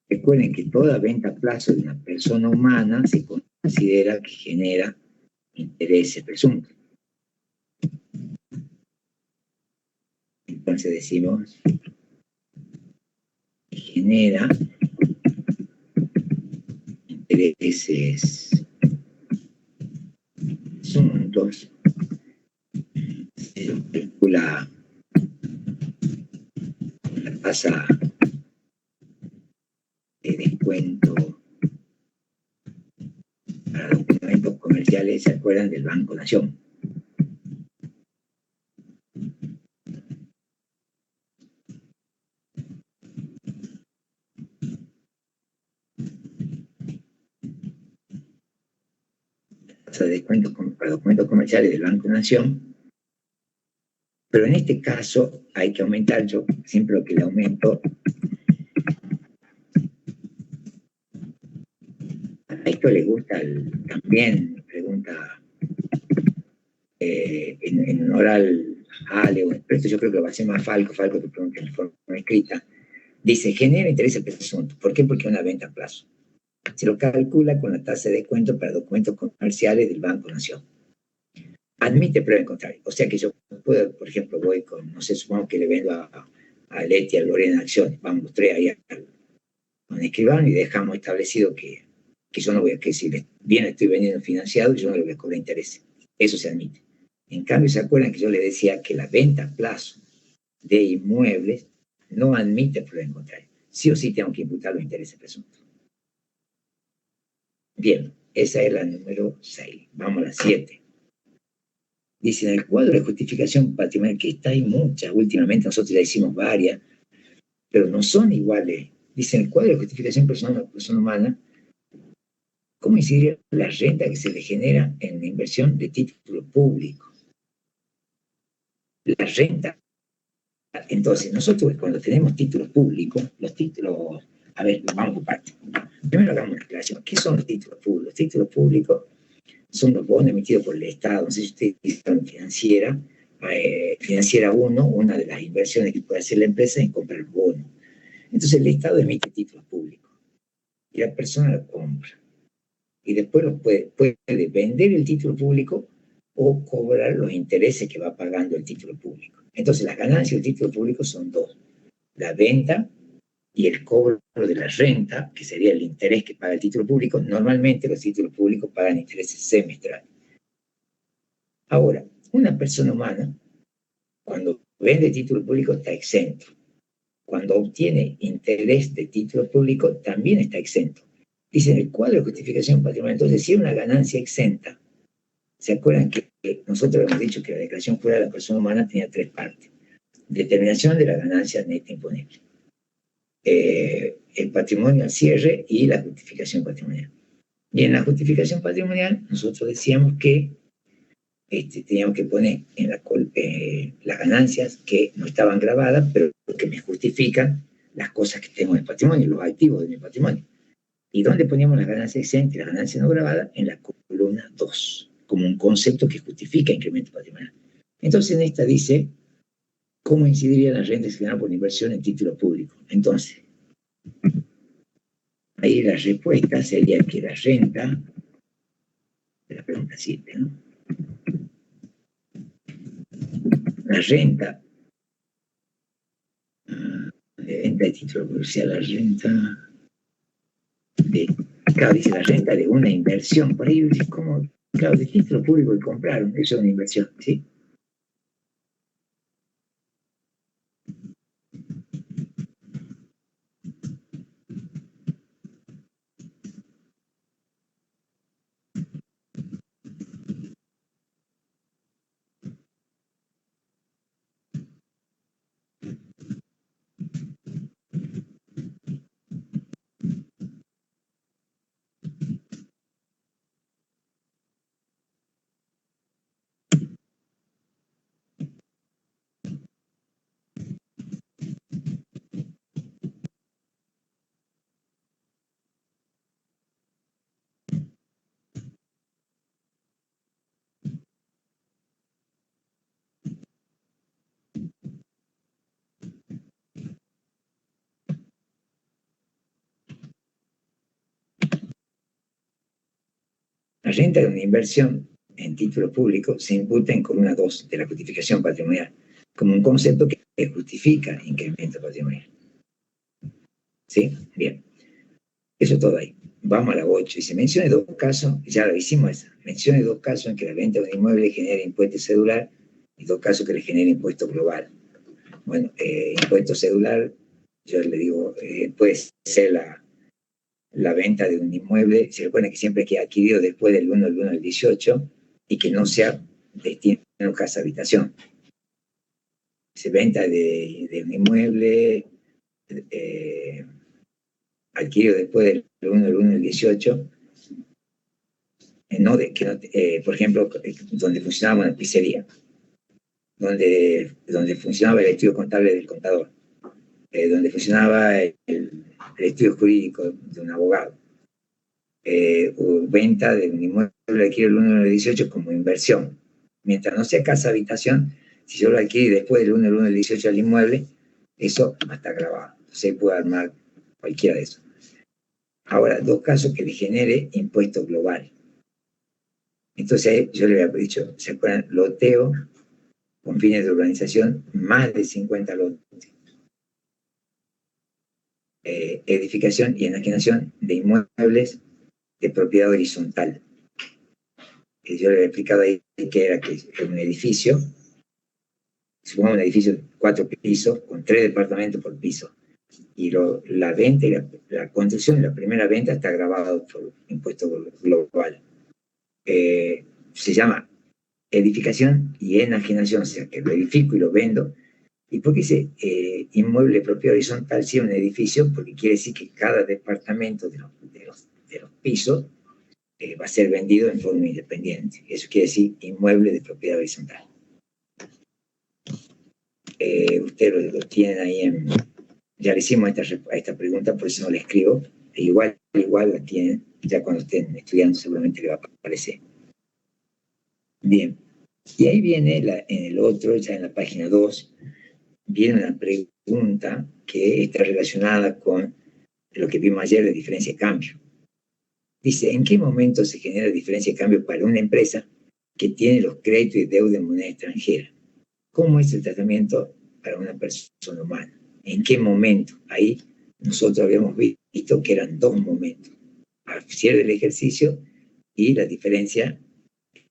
Recuerden que toda venta a plazo de una persona humana se considera que genera intereses presuntos. Entonces decimos que genera intereses presuntos. Se calcula la tasa de descuento para documentos comerciales, ¿se acuerdan del Banco Nación? Tasa de descuento para documentos comerciales del Banco Nación, pero en este caso hay que aumentar, yo siempre lo que le aumento. A esto le gusta también, pregunta en oral Ale, pero esto yo creo que va a ser más Falco te pregunta en forma escrita. Dice, genera intereses presuntos. ¿Por qué? Porque es una venta a plazo. Se lo calcula con la tasa de descuento para documentos comerciales del Banco Nación. Admite prueba en contrario. O sea que yo puedo, por ejemplo, voy con, no sé, supongo que le vendo a Leti, a Lorena Acciones, vamos los tres ahí con el escribano y dejamos establecido que yo no voy a, que si bien estoy vendiendo financiado, yo no le voy a cobrar interés. Eso se admite. En cambio, ¿se acuerdan que yo le decía que la venta a plazo de inmuebles no admite prueba en contrario? Sí o sí tengo que imputar los intereses presuntos. Bien, esa es la número 6. Vamos a la 7. Dice, en el cuadro de justificación patrimonial, que está ahí muchas, últimamente nosotros ya hicimos varias, pero no son iguales. Dice, en el cuadro de justificación personal a persona humana, ¿cómo incidiría la renta que se le genera en la inversión de título público? La renta. Entonces, nosotros cuando tenemos títulos públicos, los títulos, a ver, vamos por parte. Primero hagamos una aclaración. ¿Qué son los títulos públicos? Los títulos públicos son los bonos emitidos por el Estado. No sé si ustedes dicen financiera 1, una de las inversiones que puede hacer la empresa es comprar bonos. Entonces el Estado emite títulos públicos y la persona los compra. Y después puede vender el título público o cobrar los intereses que va pagando el título público. Entonces las ganancias del título público son dos: la venta y el cobro de la renta, que sería el interés que paga el título público. Normalmente los títulos públicos pagan intereses semestrales. Ahora, una persona humana, cuando vende título público, está exento. Cuando obtiene interés de título público, también está exento. Dice en el cuadro de justificación patrimonial, entonces, si es una ganancia exenta, ¿se acuerdan que nosotros hemos dicho que la declaración jurada de la persona humana tenía 3 partes? Determinación de la ganancia neta imponible, el patrimonio al cierre y la justificación patrimonial. Y en la justificación patrimonial nosotros decíamos que teníamos que poner en las ganancias que no estaban grabadas, pero que me justifican las cosas que tengo en el patrimonio, los activos de mi patrimonio. ¿Y dónde poníamos las ganancias exentas y las ganancias no grabadas? En la columna 2, como un concepto que justifica incremento patrimonial. Entonces en esta dice cómo incidiría la renta generada por inversión en título público. Entonces, ahí la respuesta sería que la renta, de la pregunta 7, ¿no? La renta de venta de título público, la renta de, claro, dice la renta de una inversión. Por ahí dice, como, claro, de título público que compraron, eso es una inversión, ¿sí? La renta de una inversión en títulos públicos se imputa en columna 2 de la justificación patrimonial, como un concepto que justifica incremento patrimonial. ¿Sí? Bien. Eso todo ahí. Vamos a la 8. Dice, mencione dos casos, ya lo hicimos esa. Mencione dos casos en que la venta de un inmueble genera impuesto cedular y dos casos que le genera impuesto global. Bueno, impuesto cedular, yo le digo, puede ser la venta de un inmueble, se recuerda que siempre que adquirido después del 1 del 1 del 18 y que no sea destinado a casa habitación. Se venta de un inmueble adquirido después del 1 del 1 del 18, por ejemplo, donde funcionaba una pizzería, donde funcionaba el estudio contable del contador, donde funcionaba el estudio jurídico de un abogado, o venta de un inmueble adquirido el 1 del 18 como inversión. Mientras no sea casa habitación, si yo lo adquirí después del 1 del 1 del 18 al inmueble, eso no está grabado. Se puede armar cualquiera de esos. Ahora, dos casos que le genere impuesto global. Entonces, yo le había dicho, ¿se acuerdan? Loteo con fines de urbanización, más de 50 lotes. Edificación y enajenación de inmuebles de propiedad horizontal. Yo le había explicado ahí que era un edificio, supongamos un edificio de 4 pisos, con 3 departamentos por piso. Y la venta y la construcción y la primera venta está grabado por impuesto global. Se llama edificación y enajenación, o sea, que lo edifico y lo vendo. ¿Y por qué dice inmueble de propiedad horizontal si es un edificio? Porque quiere decir que cada departamento de los pisos va a ser vendido en forma independiente. Eso quiere decir inmueble de propiedad horizontal. Ustedes lo tienen ahí ya le hicimos esta pregunta, por eso no la escribo. Igual la tienen, ya cuando estén estudiando seguramente le va a aparecer. Bien, y ahí viene en el otro, ya en la página 2, viene una pregunta que está relacionada con lo que vimos ayer de diferencia de cambio. Dice, ¿en qué momento se genera diferencia de cambio para una empresa que tiene los créditos y deuda en moneda extranjera? ¿Cómo es el tratamiento para una persona humana? ¿En qué momento? Ahí nosotros habíamos visto que eran dos momentos. Al cierre del ejercicio y la diferencia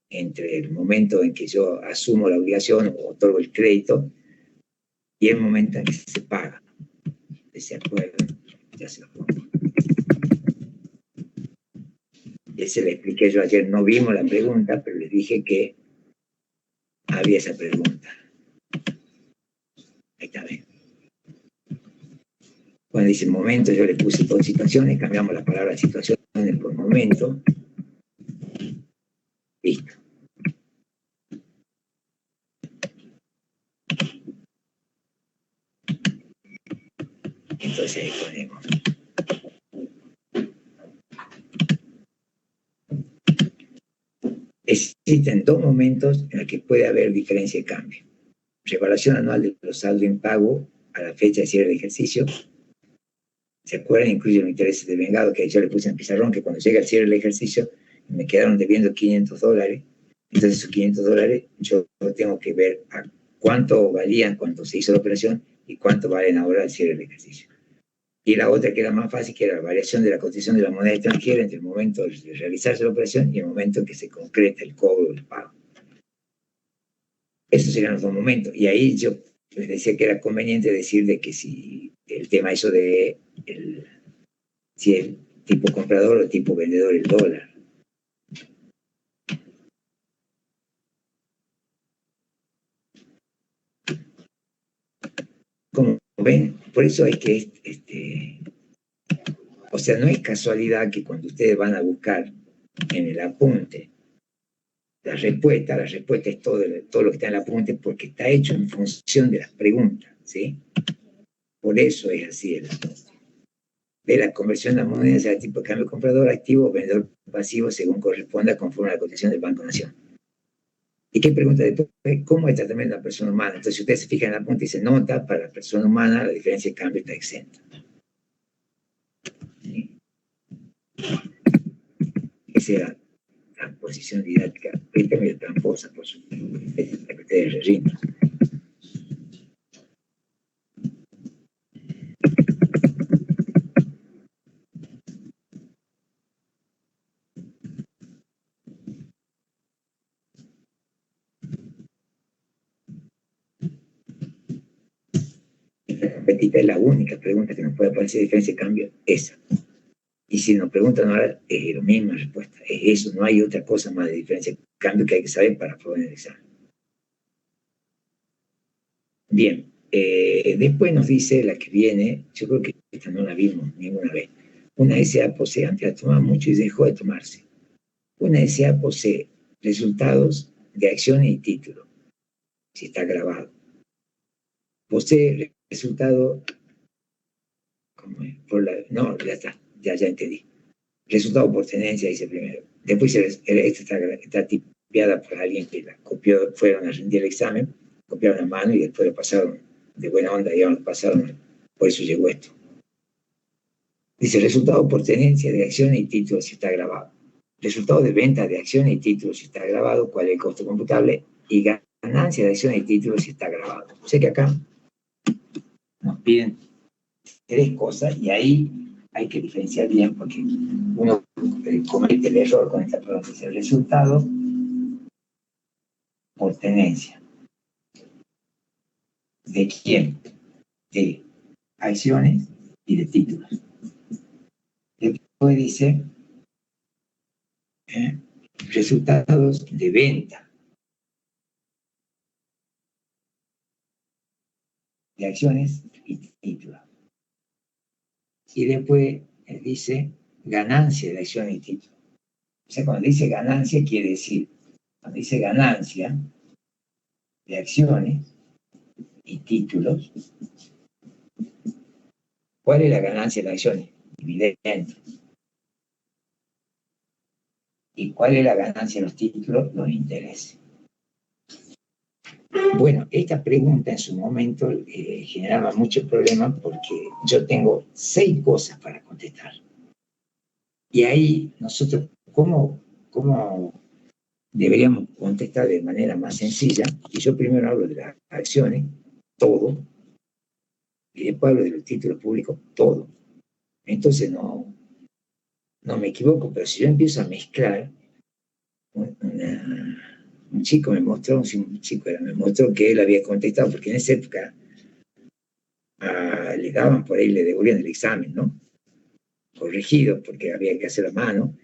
entre el momento en que yo asumo la obligación o otorgo el crédito y el momento en que se paga. ¿Se acuerdan? Ya se lo pongo. Ese le expliqué yo ayer, no vimos la pregunta, pero les dije que había esa pregunta. Ahí está bien. Cuando dice momento, yo le puse por situaciones, cambiamos la palabra situaciones por momento. Listo. Entonces ahí ponemos. Existen dos momentos en los que puede haber diferencia de cambio. Revaluación anual de los saldos en pago a la fecha de cierre del ejercicio. ¿Se acuerdan? Incluye los intereses de vengado que yo le puse en pizarrón, que cuando llega el cierre del ejercicio me quedaron debiendo $500. Entonces esos $500 yo tengo que ver a cuánto valían cuando se hizo la operación y cuánto valen ahora al cierre del ejercicio. Y la otra que era más fácil, que era la variación de la cotización de la moneda extranjera entre el momento de realizarse la operación y el momento en que se concreta el cobro del pago. Esos serían los dos momentos. Y ahí yo les decía que era conveniente decir de que si el tema eso de si el tipo comprador o tipo vendedor el dólar. Como ven, por eso hay que, o sea, no es casualidad que cuando ustedes van a buscar en el apunte la respuesta es todo lo que está en el apunte porque está hecho en función de las preguntas, ¿sí? Por eso es así el apunte. De la conversión de la moneda sea tipo de cambio comprador activo o vendedor pasivo según corresponda conforme a la cotización del Banco Nación. ¿Y qué pregunta después? ¿Cómo es el tratamiento de la persona humana? Entonces, si ustedes se fijan en el apunte, dice nota, para la persona humana la diferencia de cambio está exenta. ¿Sí? Ese era transposición didáctica. Esta es medio tramposa, por supuesto, la que ustedes rellenan. Esta es la única pregunta que nos puede aparecer diferencia de cambio, esa. Y si nos preguntan ahora, es la misma respuesta, es eso, no hay otra cosa más de diferencia de cambio que hay que saber para aprobar el examen. Bien, después nos dice la que viene, yo creo que esta no la vimos ninguna vez. Una SA posee, antes la tomaba mucho y dejó de tomarse. Una SA posee resultados de acciones y títulos, si está grabado. Posee resultado, ¿cómo es? No, ya está, ya entendí. Resultado por tenencia, dice primero. Después esta está tipeada por alguien que la copió, fueron a rendir el examen, copiaron a mano y después lo pasaron de buena onda, digamos, lo pasaron, por eso llegó esto. Dice, resultado por tenencia de acciones y títulos si está grabado. Resultado de venta de acciones y títulos si está grabado, cuál es el costo computable, y ganancia de acciones y títulos si está grabado. O sea que acá nos piden tres cosas y ahí hay que diferenciar bien porque uno comete el error con esta pregunta. Dice, el resultado por tenencia. ¿De quién? De acciones y de títulos. Después dice resultados de venta de acciones y títulos. Y después dice ganancia de acciones y títulos. O sea, cuando dice ganancia quiere decir, cuando dice ganancia de acciones y títulos, ¿cuál es la ganancia de acciones? Dividendos. ¿Y cuál es la ganancia de los títulos? Los intereses. Bueno, esta pregunta en su momento generaba mucho problema porque yo tengo 6 cosas para contestar. Y ahí nosotros, ¿cómo deberíamos contestar de manera más sencilla? Y yo primero hablo de las acciones, todo, y después hablo de los títulos públicos, todo. Entonces no me equivoco, pero si yo empiezo a mezclar, un chico me mostró que él había contestado, porque en esa época le daban por ahí, le devolvían el examen, ¿no? Corregido, porque había que hacer a mano.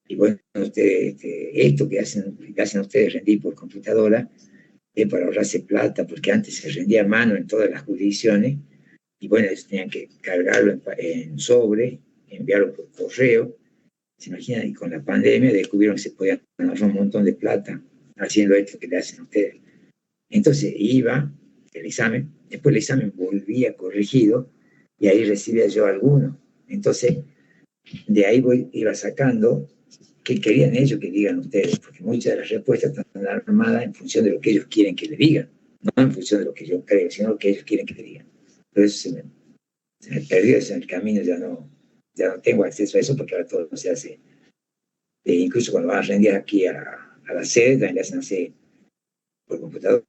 Y bueno, ustedes, esto que hacen ustedes rendir por computadora es para ahorrarse plata, porque antes se rendía a mano en todas las jurisdicciones, y bueno, ellos tenían que cargarlo en sobre, enviarlo por correo. Se imaginan, y con la pandemia descubrieron que se podía ahorrar un montón de plata haciendo esto que le hacen a ustedes. Entonces iba el examen, después el examen volvía corregido, y ahí recibía yo alguno. Entonces, de ahí iba sacando qué querían ellos que digan ustedes, porque muchas de las respuestas están armadas en función de lo que ellos quieren que le digan, no en función de lo que yo creo, sino lo que ellos quieren que le digan. Pero eso se me perdió eso en el camino, ya no tengo acceso a eso porque ahora todo se hace. Incluso cuando van a rendir aquí a la sede, también le hacen así por computador,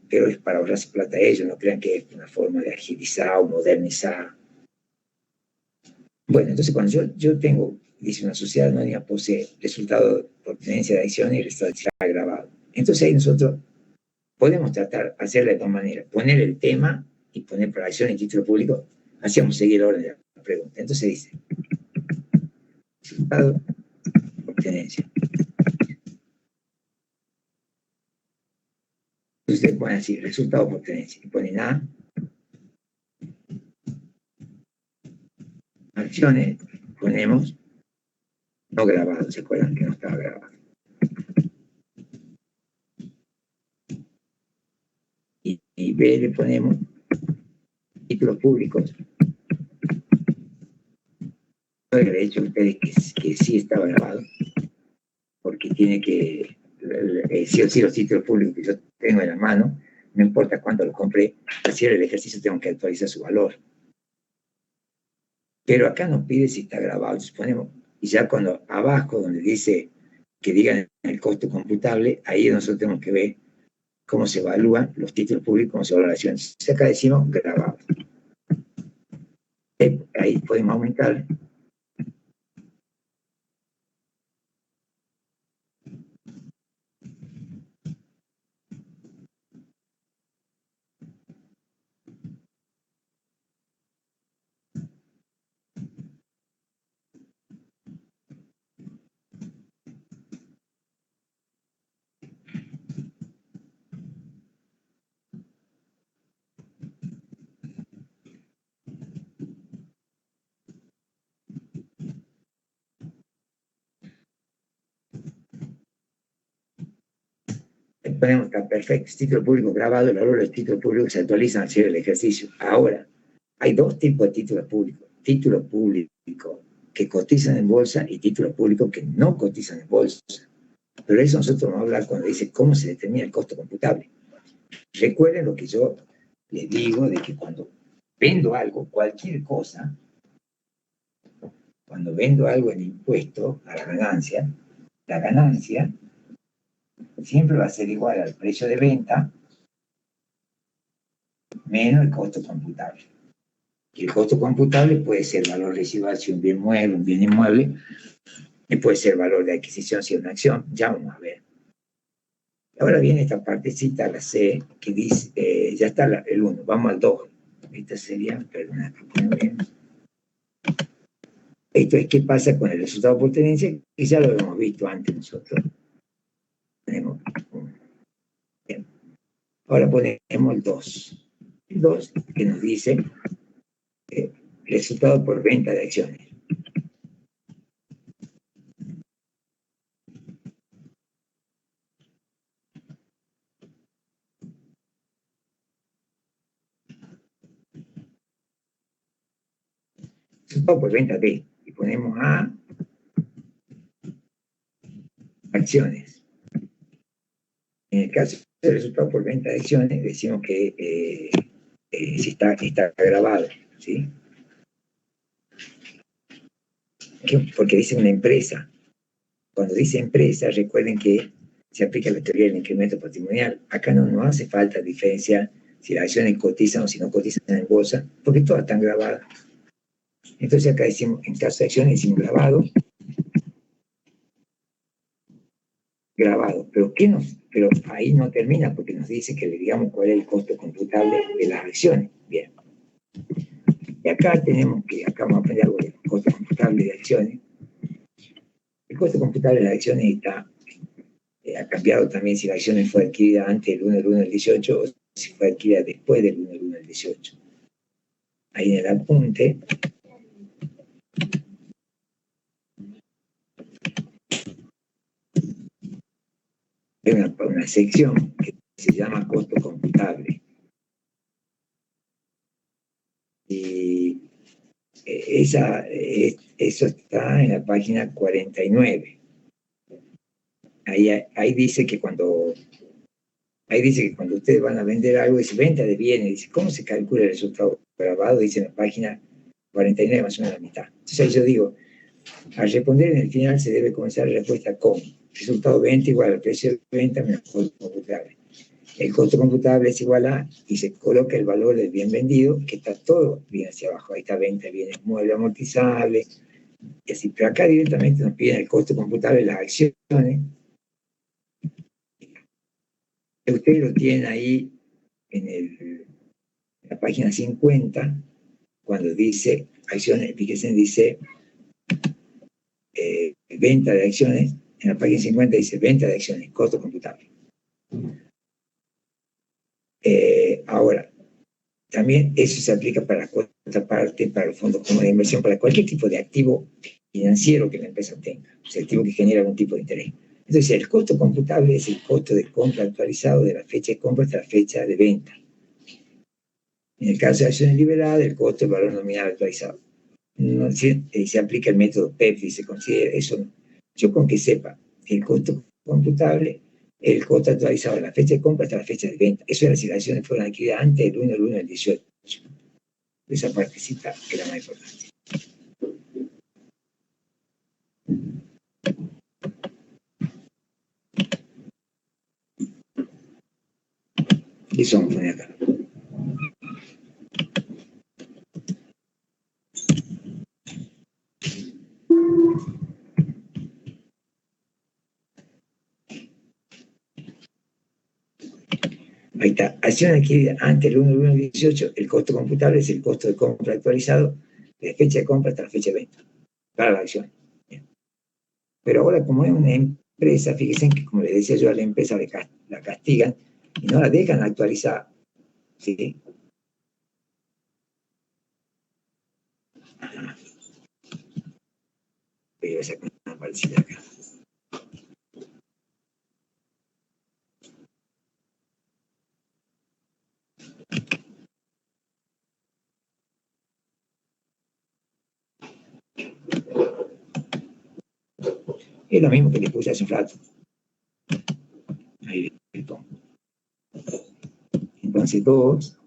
pero es para ahorrarse plata a ellos, no crean que es una forma de agilizar o modernizar. Bueno, entonces cuando yo tengo, dice, una sociedad anónima posee resultado por tenencia de acciones y resultado grabado. Entonces ahí nosotros podemos tratar, hacerla de dos maneras, poner el tema y poner por acción y título público, hacíamos seguir el orden de la pregunta. Entonces dice, resultado por tenencia. Entonces ustedes ponen así, resultado por tenencia, y ponen A, acciones, ponemos no grabado, ¿se acuerdan que no estaba grabado? Y B le ponemos títulos públicos. Yo le he dicho a ustedes que sí estaba grabado, porque tiene que, sí o sí, los títulos públicos que yo tengo en la mano, no importa cuánto los compré, al hacer el ejercicio tengo que actualizar su valor. Pero acá nos pide si está grabado, entonces ponemos, y ya cuando abajo donde dice que digan el costo computable, ahí nosotros tenemos que ver cómo se evalúan los títulos públicos, cómo se evalúa la acción. Si acá decimos grabado. Ahí podemos aumentar. Ponemos acá perfecto, título público grabado, el valor del título público se actualiza al cierre del ejercicio. Ahora, hay dos tipos de títulos públicos. Títulos públicos que cotizan en bolsa y títulos públicos que no cotizan en bolsa. Pero eso nosotros vamos a hablar cuando dice cómo se determina el costo computable. Recuerden lo que yo les digo de que cuando vendo algo, cualquier cosa, cuando vendo algo en impuesto a la ganancia siempre va a ser igual al precio de venta menos el costo computable. Y el costo computable puede ser valor residual si un bien mueble, un bien inmueble, y puede ser valor de adquisición si es una acción. Ya vamos a ver. Ahora viene esta partecita, la C, que dice, ya está el 1, vamos al 2. Esta sería, perdón, bien. Esto es qué pasa con el resultado por tenencia, que ya lo hemos visto antes nosotros. Tenemos bien. Ahora ponemos el 2. El 2 que nos dice resultado por venta de acciones. Resultado por venta de, y ponemos a acciones. En el caso del resultado por venta de acciones, decimos que si está grabado, ¿sí? Porque dice una empresa. Cuando dice empresa, recuerden que se aplica la teoría del incremento patrimonial. Acá no hace falta diferenciar si las acciones cotizan o si no cotizan en bolsa, porque todas están grabadas. Entonces acá decimos, en caso de acciones, decimos grabado. Pero ahí no termina porque nos dice que le digamos cuál es el costo computable de las acciones. Bien. Y acá acá vamos a aprender algo del costo computable de acciones. El costo computable de las acciones ha cambiado también si la acción fue adquirida antes del 1 del 1 del 18 o si fue adquirida después del 1 del 1 del 18. Ahí en el apunte hay una sección que se llama costo computable. Y eso está en la página 49. Ahí dice que cuando ustedes van a vender algo, dice venta de bienes, dice cómo se calcula el resultado grabado, dice en la página 49, más o menos la mitad. Entonces ahí yo digo, al responder en el final se debe comenzar la respuesta con resultado de venta igual al precio de venta menos costo computable. El costo computable es igual a, y se coloca el valor del bien vendido, que está todo bien hacia abajo. Ahí está venta de bienes muebles amortizables, y así. Pero acá directamente nos piden el costo computable de las acciones. Ustedes lo tienen ahí en la página 50, cuando dice acciones, fíjense, dice venta de acciones. En la página 50 dice venta de acciones, costo computable. Ahora, también eso se aplica para la cuota parte, para los fondos comunes de inversión, para cualquier tipo de activo financiero que la empresa tenga, o sea, activo que genera algún tipo de interés. Entonces, el costo computable es el costo de compra actualizado de la fecha de compra hasta la fecha de venta. En el caso de acciones liberadas, el costo del valor nominal actualizado. No, se aplica el método PEPI, se considera eso. No. Yo con que sepa el costo computable, el costo actualizado de la fecha de compra hasta la fecha de venta. Eso era si las acciones fueron adquiridas antes del 1 del 1 del 18. Esa partecita es la más importante. Y eso vamos a poner acá. Ahí está. Acción adquirida antes del 1/1/18, el costo computable es el costo de compra actualizado de fecha de compra hasta la fecha de venta para la acción. Bien. Pero ahora, como es una empresa, fíjense que, como les decía yo, a la empresa la castigan y no la dejan actualizar. ¿Sí? Voy a sacar una partecita acá. Es lo mismo que les puse hace un rato. Ahí le pongo. Entonces, 2,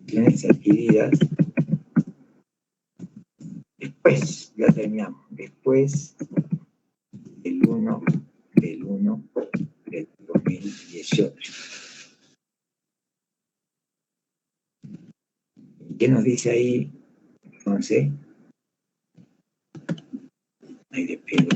acciones adquiridas. Después, ya terminamos. Después del 1 del 2018. ¿Qué nos dice ahí? Entonces, ahí le pego.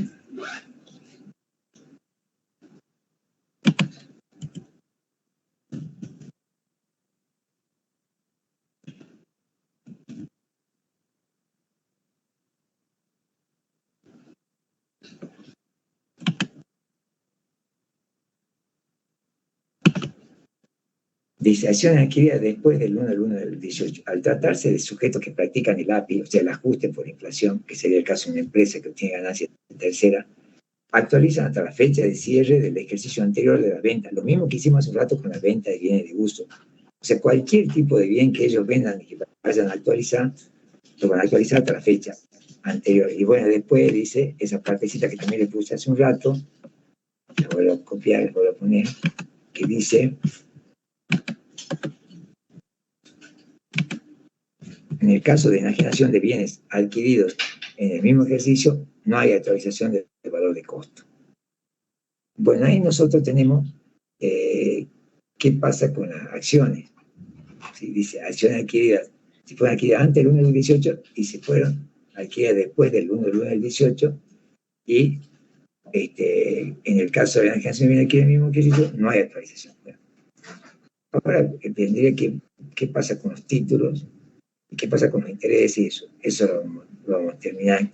Dice, acciones adquiridas después del 1 del 1 del 18. Al tratarse de sujetos que practican el API, o sea, el ajuste por inflación, que sería el caso de una empresa que obtiene ganancias en tercera, actualizan hasta la fecha de cierre del ejercicio anterior de la venta. Lo mismo que hicimos hace un rato con la venta de bienes de uso. O sea, cualquier tipo de bien que ellos vendan y que vayan a actualizar, lo van a actualizar hasta la fecha anterior. Y bueno, después dice esa partecita que también le puse hace un rato, la voy a copiar, la voy a poner, que dice, en el caso de enajenación de bienes adquiridos en el mismo ejercicio, no hay actualización del valor de costo. Bueno, ahí nosotros tenemos qué pasa con las acciones. ¿Sí? Dice, acciones adquiridas, si fueron adquiridas antes del 1 del 18 y si fueron adquiridas después del 1 del 1 del 18 y en el caso de la enajenación de bienes adquiridos en el mismo ejercicio, no hay actualización. Bueno, ahora tendría que, ¿qué pasa con los títulos? ¿Y qué pasa con los intereses? Y eso lo vamos a terminar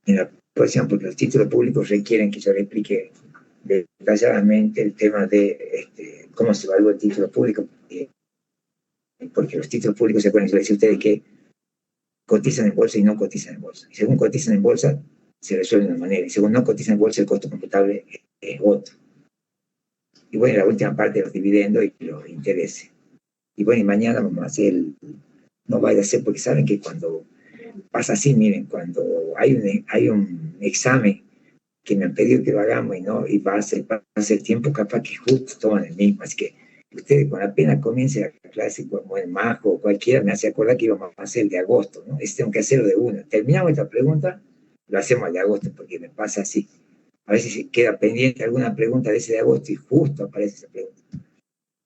en la próxima, porque los títulos públicos requieren que yo le explique detalladamente el tema de cómo se evalúa el título público, porque los títulos públicos, se acuerdan, yo les decía a ustedes que cotizan en bolsa y no cotizan en bolsa. Y según cotizan en bolsa, se resuelve de una manera, y según no cotizan en bolsa, el costo computable es otro. Y bueno, la última parte de los dividendos y los intereses. Y bueno, y mañana vamos a hacer no vaya a ser, porque saben que cuando pasa así, miren, cuando hay un examen que me han pedido que lo hagamos y pasa el tiempo, capaz que justo toman el mismo. Así que ustedes, con apenas comience la clase, como el Majo o cualquiera, me hace acordar que íbamos a hacer el de agosto, ¿no? Tengo que hacerlo de una. Terminamos esta pregunta, lo hacemos al de agosto, porque me pasa así. A veces se queda pendiente alguna pregunta de ese de agosto y justo aparece esa pregunta.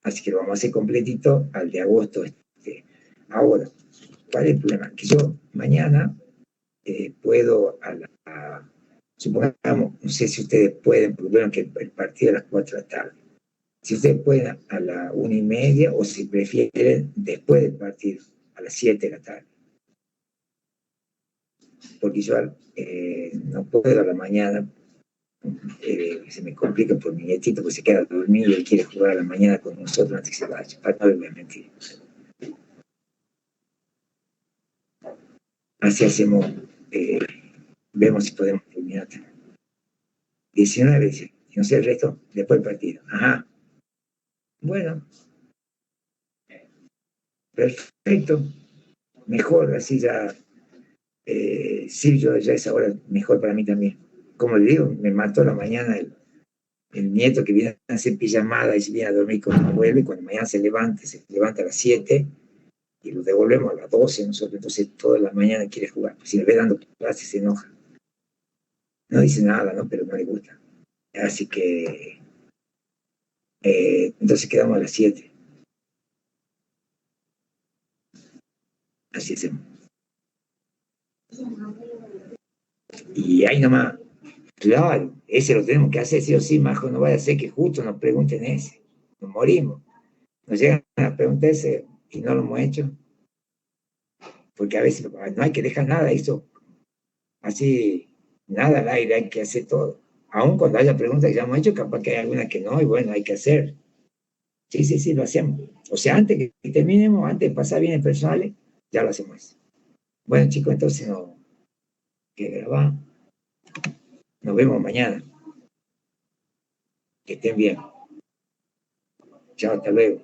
Así que lo vamos a hacer completito al de agosto. Ahora, ¿cuál es el problema? Que yo mañana puedo supongamos, no sé si ustedes pueden, porque bueno, que el partido a las 4 de la tarde. Si ustedes pueden a la 1:30 o si prefieren después del partido, a las 7 de la tarde. Porque yo no puedo a la mañana, se me complica por mi nietito, porque se queda dormido y quiere jugar a la mañana con nosotros antes que se vaya. Para no les mentir. Así hacemos, vemos si podemos terminar. 19, dice, no sé el resto, después del partido. Ajá. Bueno, perfecto. Mejor, así ya, sí, yo ya esa hora mejor para mí también. Como le digo, me mató la mañana el nieto que viene a hacer pijamada y se viene a dormir con mi abuelo, y cuando mañana se levanta a las 7 y lo devolvemos a las 12 nosotros, entonces toda la mañana quiere jugar. Si le ve dando clases se enoja. No dice nada, ¿no? Pero no le gusta. Así que, entonces quedamos a las 7. Así hacemos. Y ahí nomás, claro, ese lo tenemos que hacer sí o sí, Majo, no vaya a ser que justo nos pregunten ese. Nos morimos. Nos llegan a preguntar ese y no lo hemos hecho. Porque a veces no hay que dejar nada, eso así, nada al aire, hay que hacer todo. Aún cuando haya preguntas que ya hemos hecho, capaz que hay alguna que no, y bueno, hay que hacer. Sí, sí, sí, lo hacemos. O sea, antes que terminemos, antes de pasar bien el personal, ya lo hacemos. Bueno, chicos, entonces no, que grabar. Nos vemos mañana. Que estén bien. Chao, hasta luego.